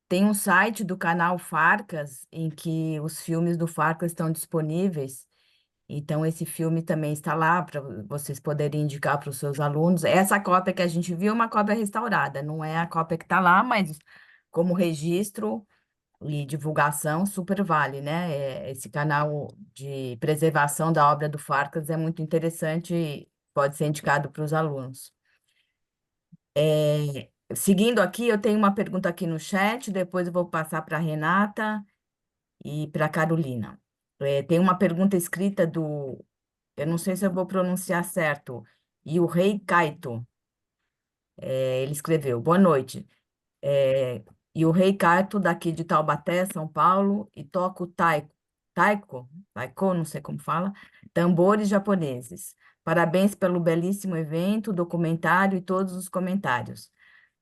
tem um site do canal Farcas, em que os filmes do Farcas estão disponíveis. Então, esse filme também está lá para vocês poderem indicar para os seus alunos. Essa cópia que a gente viu é uma cópia restaurada, não é a cópia que está lá, mas como registro e divulgação super vale, né? Esse canal de preservação da obra do Farcas é muito interessante e pode ser indicado para os alunos. Seguindo aqui, eu tenho uma pergunta aqui no chat, depois eu vou passar para a Renata e para a Carolina. Tem uma pergunta escrita eu não sei se eu vou pronunciar certo, e o Rei Kaito. Ele escreveu: boa noite. E o Rei Kaito, daqui de Taubaté, São Paulo, e toco taiko, não sei como fala, tambores japoneses. Parabéns pelo belíssimo evento, documentário e todos os comentários.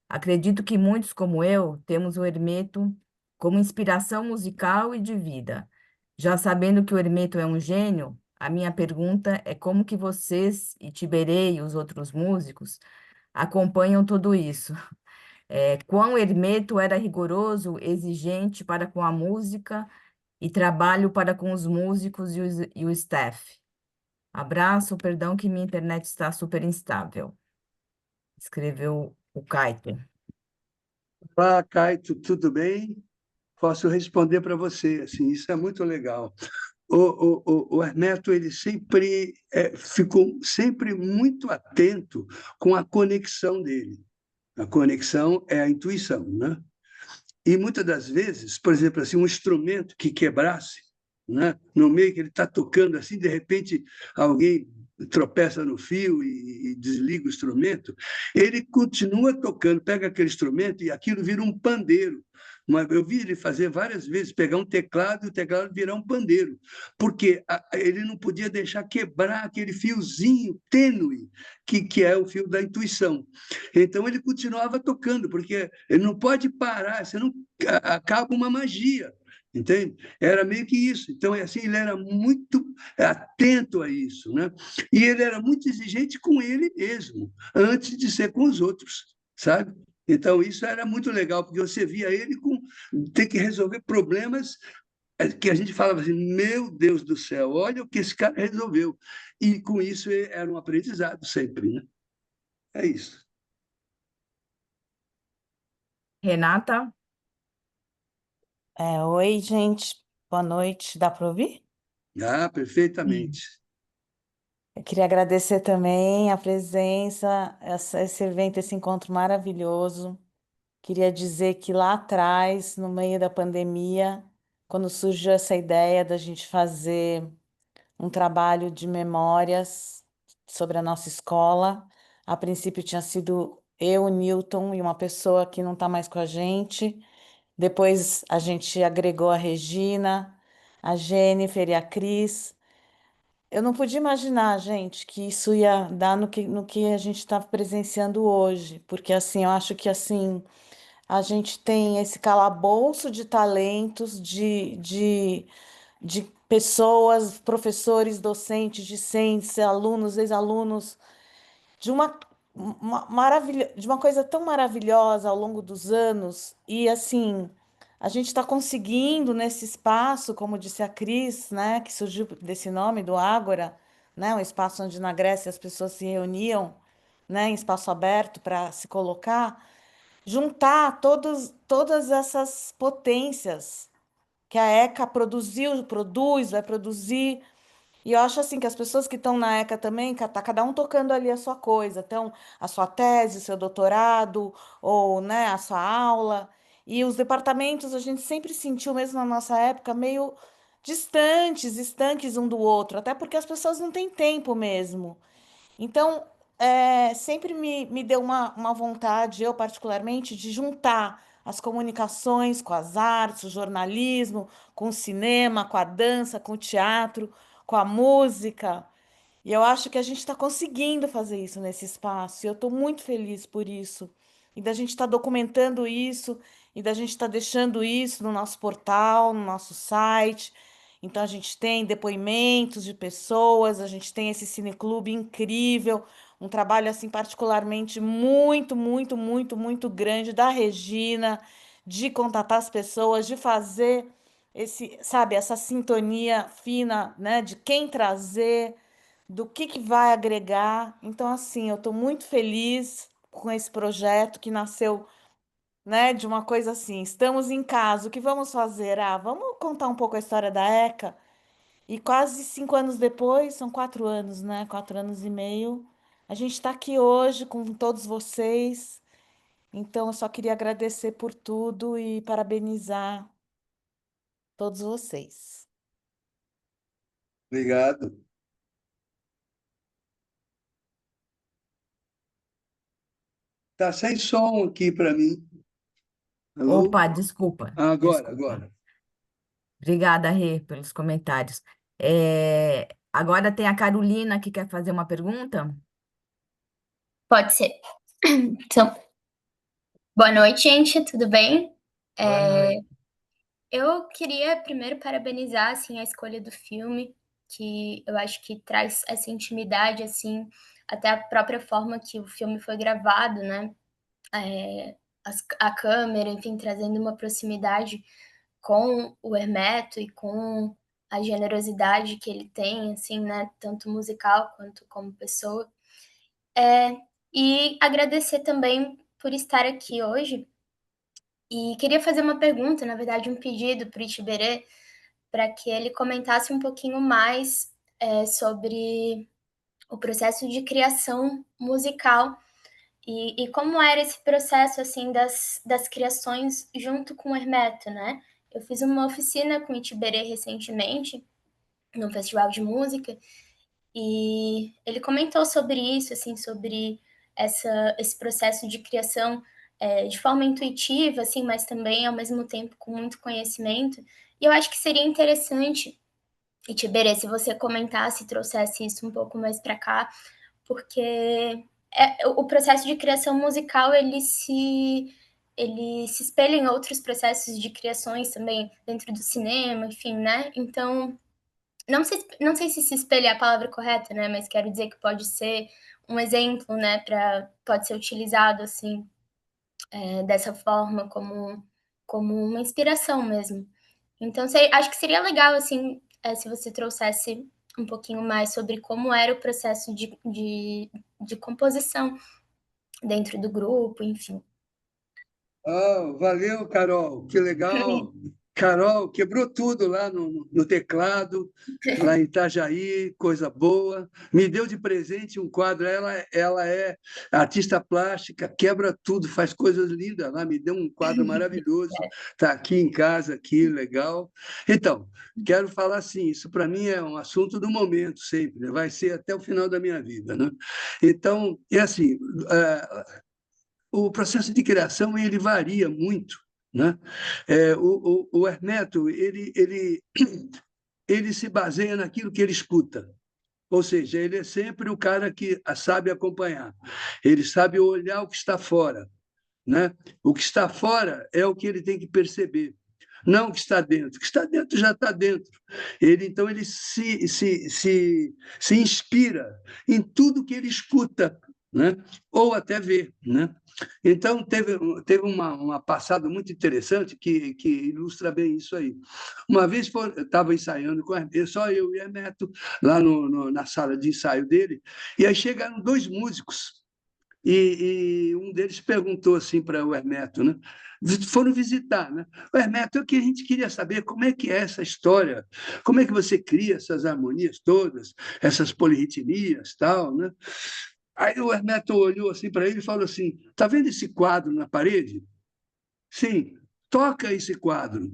Acredito que muitos, como eu, temos o Hermeto como inspiração musical e de vida. Já sabendo que o Hermeto é um gênio, a minha pergunta é como que vocês, Itiberê e os outros músicos, acompanham tudo isso. Quão Hermeto era rigoroso, exigente para com a música e trabalho para com os músicos e o staff. Abraço, perdão que minha internet está super instável. Escreveu o Kaito. Olá, Caio, tudo bem? Posso responder para você, assim, isso é muito legal. O Hermeto, ele sempre ficou sempre muito atento com a conexão dele. A conexão é a intuição, né? E muitas das vezes, por exemplo, assim, um instrumento que quebrasse, né? No meio que ele está tocando assim, de repente alguém tropeça no fio e desliga o instrumento, ele continua tocando, pega aquele instrumento e aquilo vira um pandeiro. Eu vi ele fazer várias vezes, pegar um teclado e o teclado virar um pandeiro, porque ele não podia deixar quebrar aquele fiozinho tênue que é o fio da intuição. Então ele continuava tocando, porque ele não pode parar, senão acaba uma magia. Entende? Era meio que isso. Então, assim, ele era muito atento a isso, né? E ele era muito exigente com ele mesmo, antes de ser com os outros, sabe? Então, isso era muito legal, porque você via ele ter que resolver problemas que a gente falava assim, meu Deus do céu, olha o que esse cara resolveu. E com isso era um aprendizado sempre, né? É isso. Renata? Oi, gente. Boa noite. Dá para ouvir? Perfeitamente. Eu queria agradecer também a presença, esse evento, esse encontro maravilhoso. Queria dizer que lá atrás, no meio da pandemia, quando surgiu essa ideia da gente fazer um trabalho de memórias sobre a nossa escola. A princípio tinha sido eu, o Newton e uma pessoa que não está mais com a gente. Depois a gente agregou a Regina, a Jennifer e a Cris. Eu não podia imaginar, gente, que isso ia dar no que a gente está presenciando hoje, porque assim, eu acho que assim a gente tem esse calabouço de talentos, de pessoas, professores, docentes, discentes, alunos, ex-alunos, de uma maravilha, de uma coisa tão maravilhosa ao longo dos anos. E assim, a gente está conseguindo nesse espaço, como disse a Cris, né, que surgiu desse nome do Ágora, né, um espaço onde na Grécia as pessoas se reuniam, né, em espaço aberto para se colocar, juntar todas essas potências que a ECA produz, vai produzir. E eu acho assim que as pessoas que estão na ECA também, tá cada um tocando ali a sua coisa. Então, a sua tese, o seu doutorado, ou né, a sua aula. E os departamentos a gente sempre sentiu, mesmo na nossa época, meio distantes, estanques um do outro, até porque as pessoas não têm tempo mesmo. Então, sempre me deu uma vontade, eu particularmente, de juntar as comunicações com as artes, o jornalismo, com o cinema, com a dança, com o teatro, com a música. E eu acho que a gente está conseguindo fazer isso nesse espaço, e eu estou muito feliz por isso. E da gente estar documentando isso, e da gente estar deixando isso no nosso portal, no nosso site. Então, a gente tem depoimentos de pessoas, a gente tem esse cineclube incrível, um trabalho, assim, particularmente muito, muito, muito, muito grande da Regina, de contatar as pessoas, de fazer sabe, essa sintonia fina, né, de quem trazer do que vai agregar. Então, assim, eu estou muito feliz com esse projeto que nasceu, né, de uma coisa assim, estamos em casa, o que vamos fazer? Ah, vamos contar um pouco a história da ECA. E quase 5 anos depois, são 4 anos, né? 4 anos e meio, a gente está aqui hoje com todos vocês. Então, eu só queria agradecer por tudo e parabenizar todos vocês. Obrigado. Tá sem som aqui para mim. Alô? Opa, desculpa, Agora, desculpa. agora. Obrigada, Rê, pelos comentários. Agora tem a Carolina que quer fazer uma pergunta. Pode ser. Então, boa noite, gente, tudo bem? Eu queria primeiro parabenizar, assim, a escolha do filme, que eu acho que traz essa intimidade, assim, até a própria forma que o filme foi gravado, né? A câmera, enfim, trazendo uma proximidade com o Hermeto e com a generosidade que ele tem, assim, né? Tanto musical quanto como pessoa. E agradecer também por estar aqui hoje. E queria fazer uma pergunta, na verdade, um pedido para o Itiberê, para que ele comentasse um pouquinho mais sobre o processo de criação musical e como era esse processo assim das criações junto com o Hermeto, né? Eu fiz uma oficina com o Itiberê recentemente, num festival de música, e ele comentou sobre isso, assim, sobre esse processo de criação de forma intuitiva, assim, mas também, ao mesmo tempo, com muito conhecimento. E eu acho que seria interessante, Itiberê, se você comentasse e trouxesse isso um pouco mais para cá, porque o processo de criação musical, ele se espelha em outros processos de criações também, dentro do cinema, enfim, né? Então, não sei se espelha é a palavra correta, né? Mas quero dizer que pode ser um exemplo, né? Pode ser utilizado assim, dessa forma, como uma inspiração mesmo. Então, acho que seria legal, assim, se você trouxesse um pouquinho mais sobre como era o processo de composição dentro do grupo, enfim. Valeu, Carol, que legal. Carol quebrou tudo lá no teclado, lá em Itajaí, coisa boa. Me deu de presente um quadro. Ela é artista plástica, quebra tudo, faz coisas lindas lá. Me deu um quadro maravilhoso. Está aqui em casa, aqui, legal. Então, quero falar assim, isso para mim é um assunto do momento sempre, né? Vai ser até o final da minha vida, né? Então, é assim, o processo de criação ele varia muito, né? O Hermeto ele se baseia naquilo que ele escuta, ou seja, ele é sempre o cara que sabe acompanhar, ele sabe olhar o que está fora, né? O que está fora é o que ele tem que perceber, não o que está dentro. O que está dentro já está dentro. Então, ele se inspira em tudo que ele escuta, né? Ou até vê, né? Então, teve uma passada muito interessante que ilustra bem isso aí. Uma vez eu estava ensaiando com só eu e Hermeto, lá na sala de ensaio dele, e aí chegaram 2 músicos, e um deles perguntou assim para o Hermeto, né? Foram visitar, né? O Hermeto, a gente queria saber como é que é essa história, como é que você cria essas harmonias todas, essas polirritmias, tal, né? Aí o Hermeto olhou assim para ele e falou assim: "Tá vendo esse quadro na parede? Sim, toca esse quadro."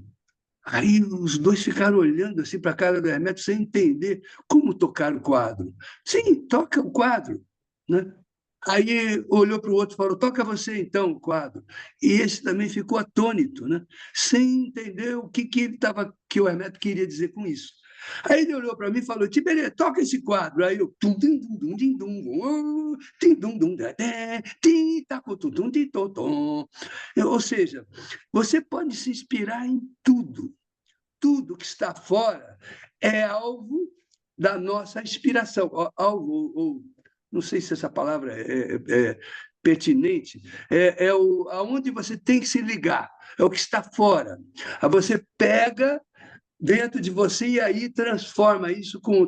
Aí os 2 ficaram olhando assim para a cara do Hermeto sem entender como tocar o quadro. Sim, toca o quadro, né? Aí olhou para o outro e falou: "Toca você então o quadro." E esse também ficou atônito, né? Sem entender o que o Hermeto queria dizer com isso. Aí ele olhou para mim e falou: "Tiberê, toca esse quadro." Aí eu tum tum tum tum tim tum tim tum tum tim taco tum tum tim tom tom. Ou seja, você pode se inspirar em tudo. Tudo que está fora é alvo da nossa inspiração, alvo ou não sei se essa palavra é pertinente, aonde você tem que se ligar, é o que está fora. Aí você pega dentro de você e aí transforma isso com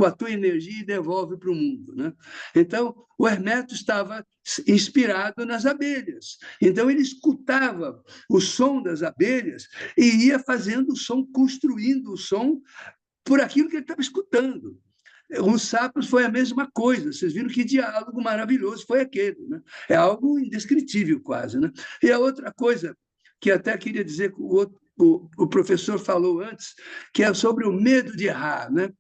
a tua energia e devolve para o mundo, né? Então, o Hermeto estava inspirado nas abelhas. Então, ele escutava o som das abelhas e ia fazendo o som, construindo o som por aquilo que ele estava escutando. Os sapos foi a mesma coisa. Vocês viram que diálogo maravilhoso foi aquele, né? É algo indescritível quase, né? E a outra coisa que até queria dizer que o professor falou antes, que é sobre o medo de errar, né?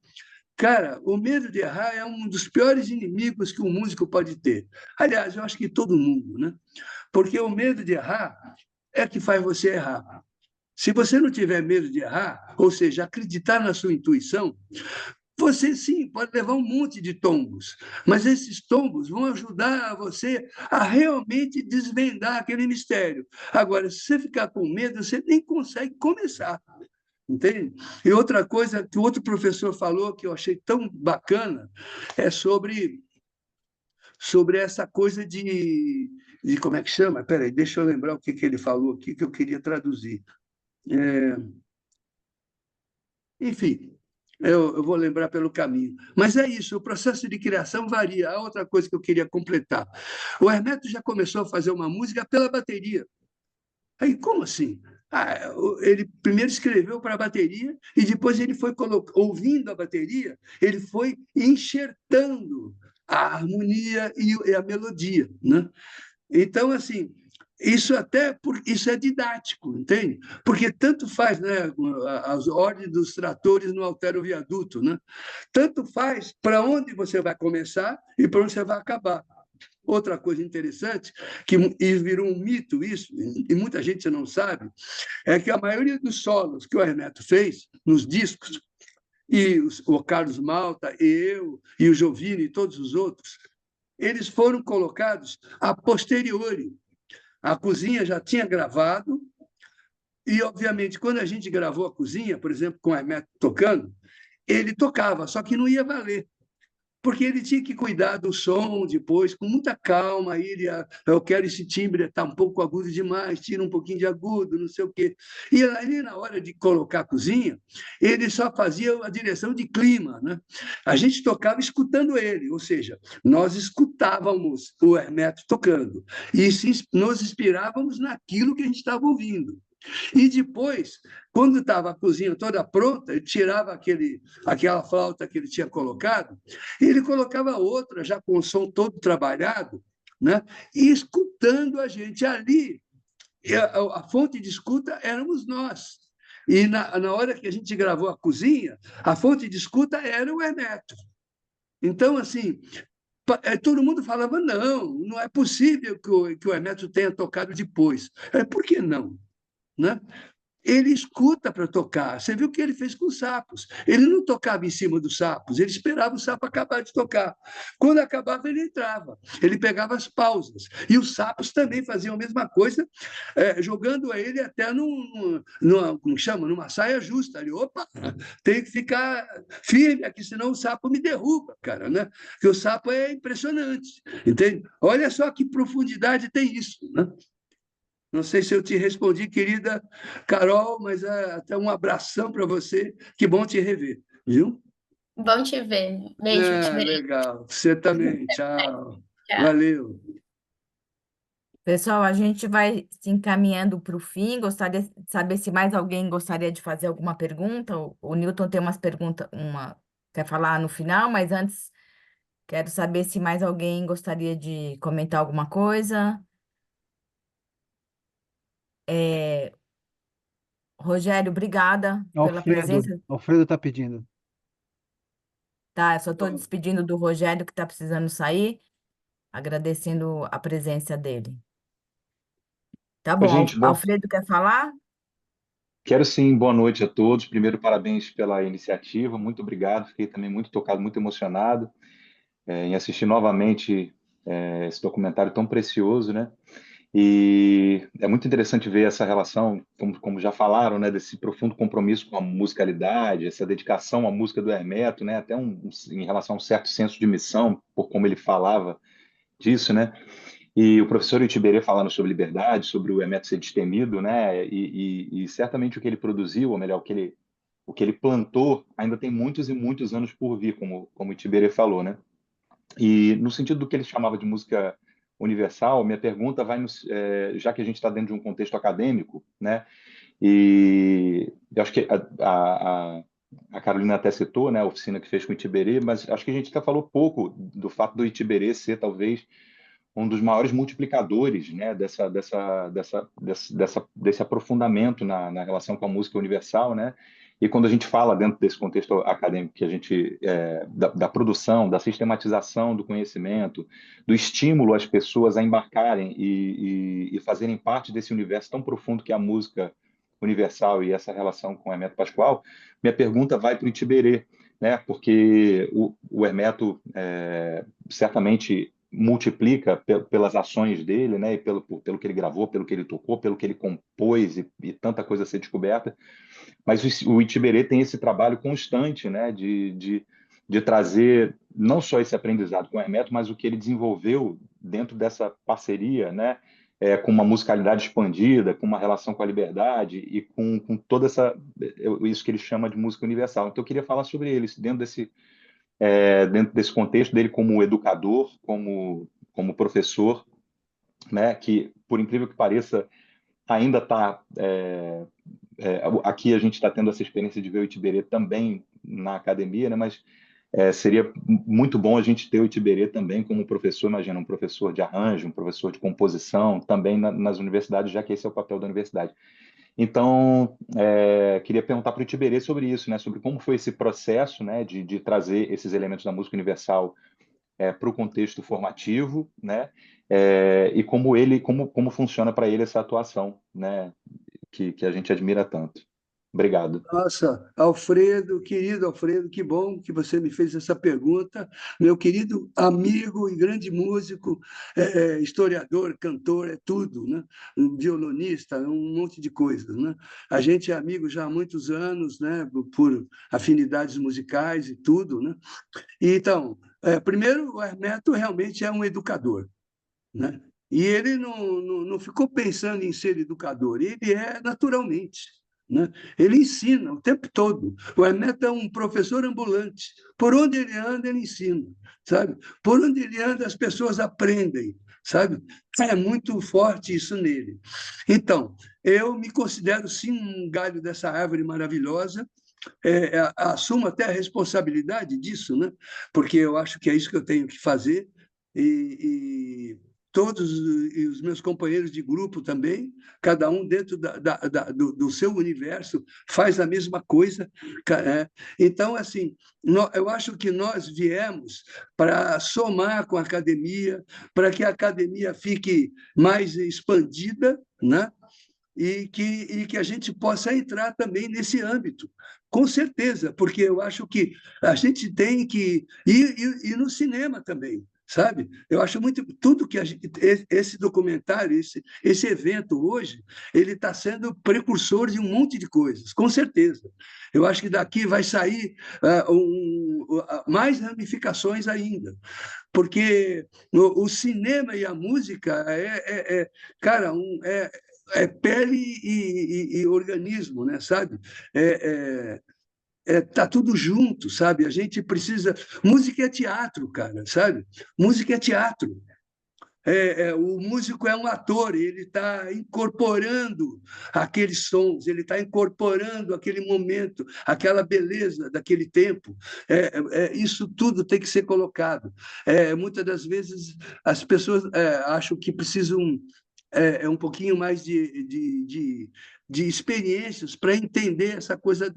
Cara, o medo de errar é um dos piores inimigos que um músico pode ter. Aliás, eu acho que todo mundo, né? Porque o medo de errar é que faz você errar. Se você não tiver medo de errar, ou seja, acreditar na sua intuição, você sim pode levar um monte de tombos, mas esses tombos vão ajudar você a realmente desvendar aquele mistério. Agora, se você ficar com medo, você nem consegue começar, entende? E outra coisa que o outro professor falou, que eu achei tão bacana, é sobre essa coisa de como é que chama? Espera aí, deixa eu lembrar o que ele falou aqui, que eu queria traduzir. Enfim, eu vou lembrar pelo caminho. Mas é isso, o processo de criação varia. Há outra coisa que eu queria completar. O Hermeto já começou a fazer uma música pela bateria. Aí, como assim? Ele primeiro escreveu para a bateria e depois ele foi ouvindo a bateria, ele foi enxertando a harmonia e a melodia, né? Então, assim, isso é didático, entende? Porque tanto faz, né, as ordens dos tratores no altero-viaduto, né? Tanto faz para onde você vai começar e para onde você vai acabar. Outra coisa interessante, que virou um mito isso, e muita gente não sabe, é que a maioria dos solos que o Hermeto fez nos discos, e o Carlos Malta, e eu, e o Jovini, e todos os outros, eles foram colocados a posteriori. A Cozinha já tinha gravado, e, obviamente, quando a gente gravou a Cozinha, por exemplo, com o Hermeto tocando, ele tocava, só que não ia valer, porque ele tinha que cuidar do som depois, com muita calma. Eu quero esse timbre, está um pouco agudo demais, tira um pouquinho de agudo, não sei o quê. E ali, na hora de colocar a Cozinha, ele só fazia a direção de clima, né? A gente tocava escutando ele, ou seja, nós escutávamos o Hermeto tocando e nos inspirávamos naquilo que a gente estava ouvindo, E depois, quando estava a cozinha toda pronta, ele tirava aquela flauta que ele tinha colocado, e ele colocava outra, já com o som todo trabalhado, né? E escutando a gente ali. A fonte de escuta éramos nós. E na hora que a gente gravou a cozinha, a fonte de escuta era o Hermeto. Então, assim, todo mundo falava, não é possível que o Hermeto tenha tocado depois. Por que não? Né? Ele escuta para tocar. Você viu o que ele fez com os sapos. Ele não tocava em cima dos sapos, ele esperava o sapo acabar de tocar. Quando acabava, ele entrava. Ele pegava as pausas. E os sapos também faziam a mesma coisa, jogando ele até como chama? Numa saia justa. Ali, opa, tem que ficar firme aqui, senão o sapo me derruba, cara, né? Porque o sapo é impressionante, entende? Olha só que profundidade tem isso, né? Não sei se eu te respondi, querida Carol, mas até um abração para você. Que bom te rever, viu? Bom te ver. Beijo, te verei. Legal. Você também. Tchau. Tchau. Valeu. Pessoal, a gente vai se encaminhando para o fim. Gostaria de saber se mais alguém gostaria de fazer alguma pergunta. O Newton tem umas perguntas, quer falar no final, mas antes quero saber se mais alguém gostaria de comentar alguma coisa. Rogério, obrigada pela presença. Alfredo está pedindo. Tá, eu só estou despedindo do Rogério, que está precisando sair, agradecendo a presença dele. Tá bom, Gente, Alfredo quer falar? quero sim, boa noite a todos. Primeiro, parabéns pela iniciativa, muito obrigado. Fiquei também muito tocado, muito emocionado em assistir novamente esse documentário tão precioso, né? E é muito interessante ver essa relação, como já falaram, né, desse profundo compromisso com a musicalidade, essa dedicação à música do Hermeto, né, até em relação a um certo senso de missão, por como ele falava disso, né? E o professor Itiberê falando sobre liberdade, sobre o Hermeto ser destemido, né? E certamente o que ele produziu, ou melhor, o que ele plantou, ainda tem muitos e muitos anos por vir, como o Itiberê falou, né? E no sentido do que ele chamava de música universal, minha pergunta vai, já que a gente está dentro de um contexto acadêmico, né? E eu acho que a Carolina até citou, né, a oficina que fez com o Itiberê, mas acho que a gente até falou pouco do fato do Itiberê ser talvez um dos maiores multiplicadores, né, desse aprofundamento na relação com a música universal, né? E quando a gente fala dentro desse contexto acadêmico que a gente da produção, da sistematização do conhecimento, do estímulo às pessoas a embarcarem e fazerem parte desse universo tão profundo que é a música universal e essa relação com o Hermeto Pascoal, minha pergunta vai para o Itiberê, né? Porque o Hermeto certamente multiplica pelas ações dele, né? E pelo que ele gravou, pelo que ele tocou, pelo que ele compôs e tanta coisa a ser descoberta. Mas o Itiberê tem esse trabalho constante, né, de trazer não só esse aprendizado com o Hermeto, mas o que ele desenvolveu dentro dessa parceria, né, com uma musicalidade expandida, com uma relação com a liberdade e com toda isso que ele chama de música universal. Então, eu queria falar sobre ele, dentro desse contexto dele como educador, como professor, né, que, por incrível que pareça, ainda está... aqui a gente está tendo essa experiência de ver o Itiberê também na academia, né? Mas seria muito bom a gente ter o Itiberê também como professor, imagina, um professor de arranjo, um professor de composição, também nas universidades, já que esse é o papel da universidade. Então, queria perguntar para o Itiberê sobre isso, né? Sobre como foi esse processo, né, de trazer esses elementos da música universal para o contexto formativo, né? E como funciona para ele essa atuação, né? Que a gente admira tanto. Obrigado. Nossa, Alfredo, querido Alfredo, que bom que você me fez essa pergunta. Meu querido amigo e grande músico, historiador, cantor, é tudo, né? Um violonista, um monte de coisas, né? A gente é amigo já há muitos anos, né? Por afinidades musicais e tudo, né? E, então, primeiro, o Hermeto realmente é um educador, né? E ele não ficou pensando em ser educador, ele é naturalmente, né? Ele ensina o tempo todo. O Hermeto é um professor ambulante. Por onde ele anda, ele ensina, sabe? Por onde ele anda, as pessoas aprendem, sabe? É muito forte isso nele. Então, eu me considero, sim, um galho dessa árvore maravilhosa, assumo até a responsabilidade disso, né? Porque eu acho que é isso que eu tenho que fazer, e todos os meus companheiros de grupo também, cada um dentro do seu universo, faz a mesma coisa. Então, assim, eu acho que nós viemos para somar com a academia, para que a academia fique mais expandida, né? E que a gente possa entrar também nesse âmbito, com certeza, porque eu acho que a gente tem que ir no cinema também, sabe? Eu acho muito tudo que esse documentário, esse evento hoje, ele está sendo precursor de um monte de coisas, com certeza. Eu acho que daqui vai sair mais ramificações ainda, porque o cinema e a música cara, pele e organismo, né? Sabe? Tá tudo junto, sabe? A gente precisa. Música é teatro, cara, sabe? Música é teatro. O músico é um ator, ele está incorporando aqueles sons, ele está incorporando aquele momento, aquela beleza daquele tempo. Isso tudo tem que ser colocado. Muitas das vezes as pessoas acham que precisam um pouquinho mais de experiências para entender essa coisa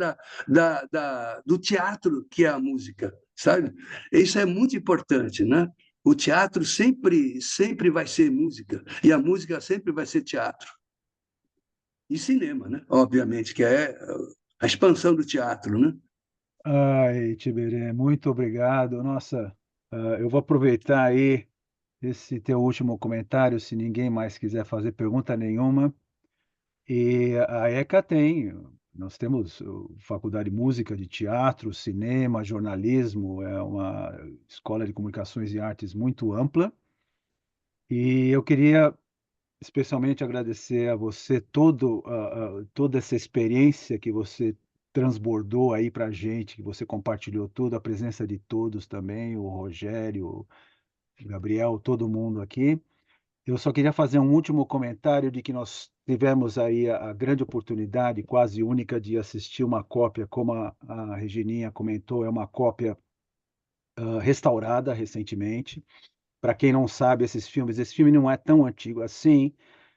do teatro que é a música, sabe? Isso é muito importante, né? O teatro sempre vai ser música, e a música sempre vai ser teatro. E cinema, né? Obviamente, que é a expansão do teatro, né? Ai, Tiberê, muito obrigado. Nossa, eu vou aproveitar aí esse teu último comentário, se ninguém mais quiser fazer pergunta nenhuma. E a ECA nós temos faculdade de música, de teatro, cinema, jornalismo, é uma escola de comunicações e artes muito ampla. E eu queria especialmente agradecer a você toda essa experiência que você transbordou aí para a gente, que você compartilhou tudo, a presença de todos também, o Rogério, o Gabriel, todo mundo aqui. Eu só queria fazer um último comentário de que nós tivemos aí a grande oportunidade, quase única, de assistir uma cópia, como a Regininha comentou, é uma cópia restaurada recentemente. Para quem não sabe, esse filme não é tão antigo assim,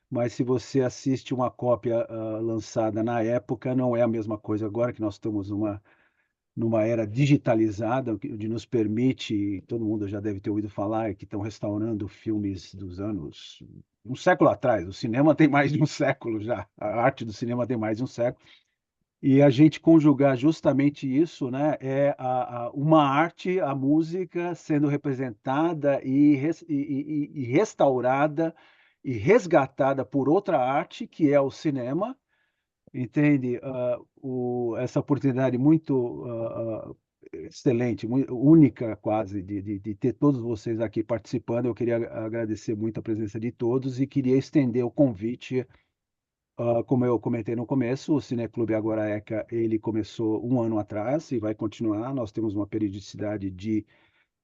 mas se você assiste uma cópia lançada na época, não é a mesma coisa agora que nós estamos numa era digitalizada, onde nos permite, todo mundo já deve ter ouvido falar, que estão restaurando filmes dos anos, um século atrás. O cinema tem mais de um século já, a arte do cinema tem mais de um século. E a gente conjugar justamente isso, né, uma arte, a música sendo representada e restaurada e resgatada por outra arte, que é o cinema, entende? Essa oportunidade muito excelente, única quase, de ter todos vocês aqui participando. Eu queria agradecer muito a presença de todos e queria estender o convite. Como eu comentei no começo, o Cineclube Agora ECA, ele começou um ano atrás e vai continuar. Nós temos uma periodicidade de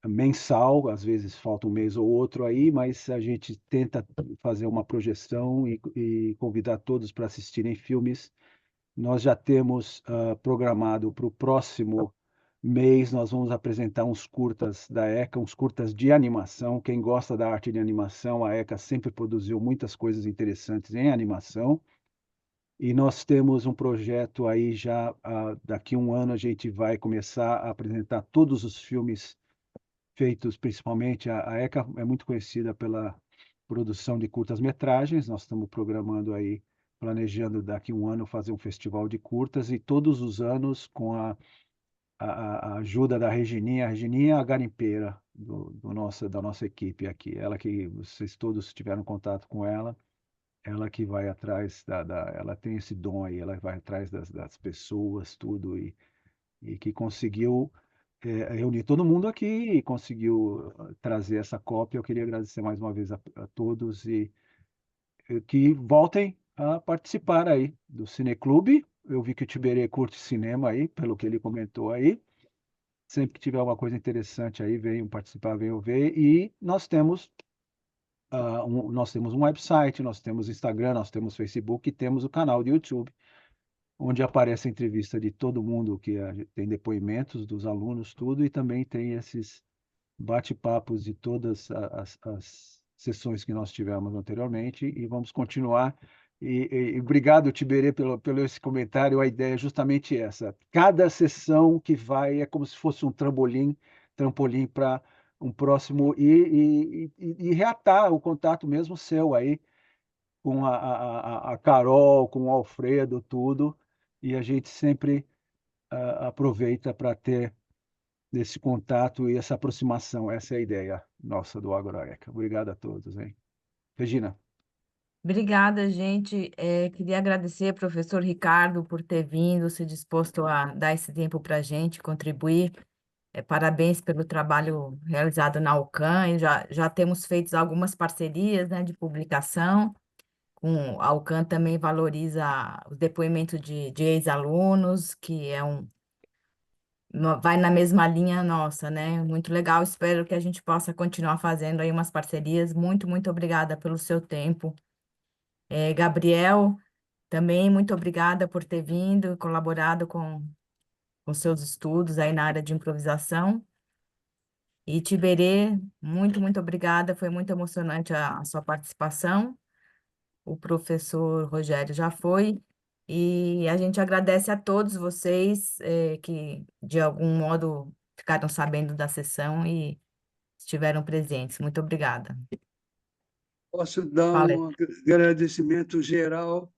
mensal, às vezes falta um mês ou outro aí, mas a gente tenta fazer uma projeção e convidar todos para assistirem filmes. Nós já temos programado para o próximo mês, nós vamos apresentar uns curtas da ECA, uns curtas de animação. Quem gosta da arte de animação, a ECA sempre produziu muitas coisas interessantes em animação. E nós temos um projeto aí já, daqui a um ano a gente vai começar a apresentar todos os filmes feitos, principalmente, a ECA é muito conhecida pela produção de curtas-metragens. Nós estamos programando aí, planejando daqui a um ano fazer um festival de curtas, e todos os anos com a ajuda da Regininha. A Regininha é a garimpeira da nossa equipe aqui, ela que vocês todos tiveram contato com ela que vai atrás ela tem esse dom aí, ela vai atrás das pessoas, tudo, e que conseguiu reunir todo mundo aqui e conseguiu trazer essa cópia. Eu queria agradecer mais uma vez a todos e que voltem a participar aí do Cineclube eu vi que o Tiberê curte cinema aí, pelo que ele comentou aí. Sempre que tiver uma coisa interessante aí, venham participar, venham ver. E nós temos um website, nós temos Instagram, nós temos Facebook e temos o canal do YouTube, onde aparece a entrevista de todo mundo, tem depoimentos dos alunos, tudo, e também tem esses bate-papos de todas as sessões que nós tivemos anteriormente, e vamos continuar. E obrigado, Tiberê, pelo esse comentário. A ideia é justamente essa. Cada sessão que vai é como se fosse um trampolim para um próximo, e reatar o contato mesmo seu aí com a Carol, com o Alfredo, tudo, e a gente sempre aproveita para ter esse contato e essa aproximação. Essa é a ideia nossa do Agroeca. Obrigado a todos, hein? Regina. Obrigada, gente. Queria agradecer, professor Ricardo, por ter vindo, se disposto a dar esse tempo para a gente, contribuir. Parabéns pelo trabalho realizado na UCAM. E já temos feito algumas parcerias, né, de publicação. A UCAM também valoriza os depoimentos de ex-alunos, que vai na mesma linha nossa, né? Muito legal. Espero que a gente possa continuar fazendo aí umas parcerias. Muito, muito obrigada pelo seu tempo. Gabriel, também muito obrigada por ter vindo e colaborado com seus estudos aí na área de improvisação. E Tiberê, muito, muito obrigada. Foi muito emocionante a sua participação. O professor Rogério já foi. E a gente agradece a todos vocês que, de algum modo, ficaram sabendo da sessão e estiveram presentes. Muito obrigada. Posso dar Fala. um agradecimento geral,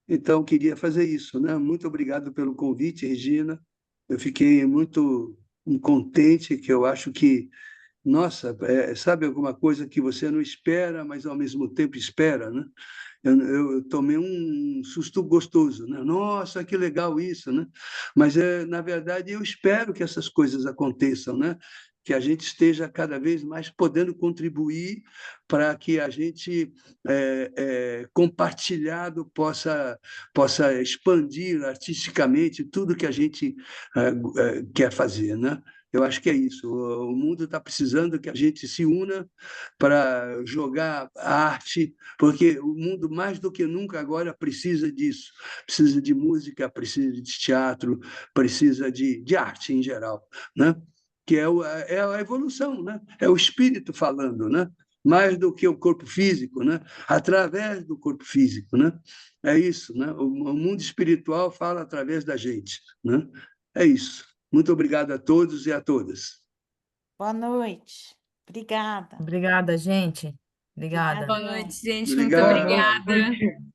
então queria fazer isso, né? Muito obrigado pelo convite, Regina. Eu fiquei muito contente, que eu acho que, nossa, sabe alguma coisa que você não espera, mas ao mesmo tempo espera, né? Eu tomei um susto gostoso, né? Nossa, que legal isso, né? Mas, na verdade, eu espero que essas coisas aconteçam, né? Que a gente esteja cada vez mais podendo contribuir para que a gente, compartilhado, possa expandir artisticamente tudo que a gente quer fazer, né? Eu acho que é isso. O mundo está precisando que a gente se una para jogar a arte, porque o mundo, mais do que nunca, agora precisa disso. Precisa de música, precisa de teatro, precisa de arte em geral, né? Que é a evolução, né? É o espírito falando, né? Mais do que o corpo físico, né? Através do corpo físico, né? É isso, né? O mundo espiritual fala através da gente, né? É isso. Muito obrigado a todos e a todas. Boa noite. Obrigada. Obrigada, gente. Obrigada. Boa noite, gente. Obrigado. Muito obrigada.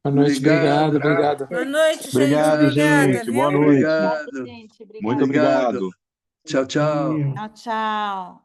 Boa noite, obrigado, obrigado. Boa noite, gente. Obrigado, Obrigada, gente. viu? Boa noite. Obrigado. Gente, Muito obrigada. obrigado. Tchau, tchau. Tchau, tchau.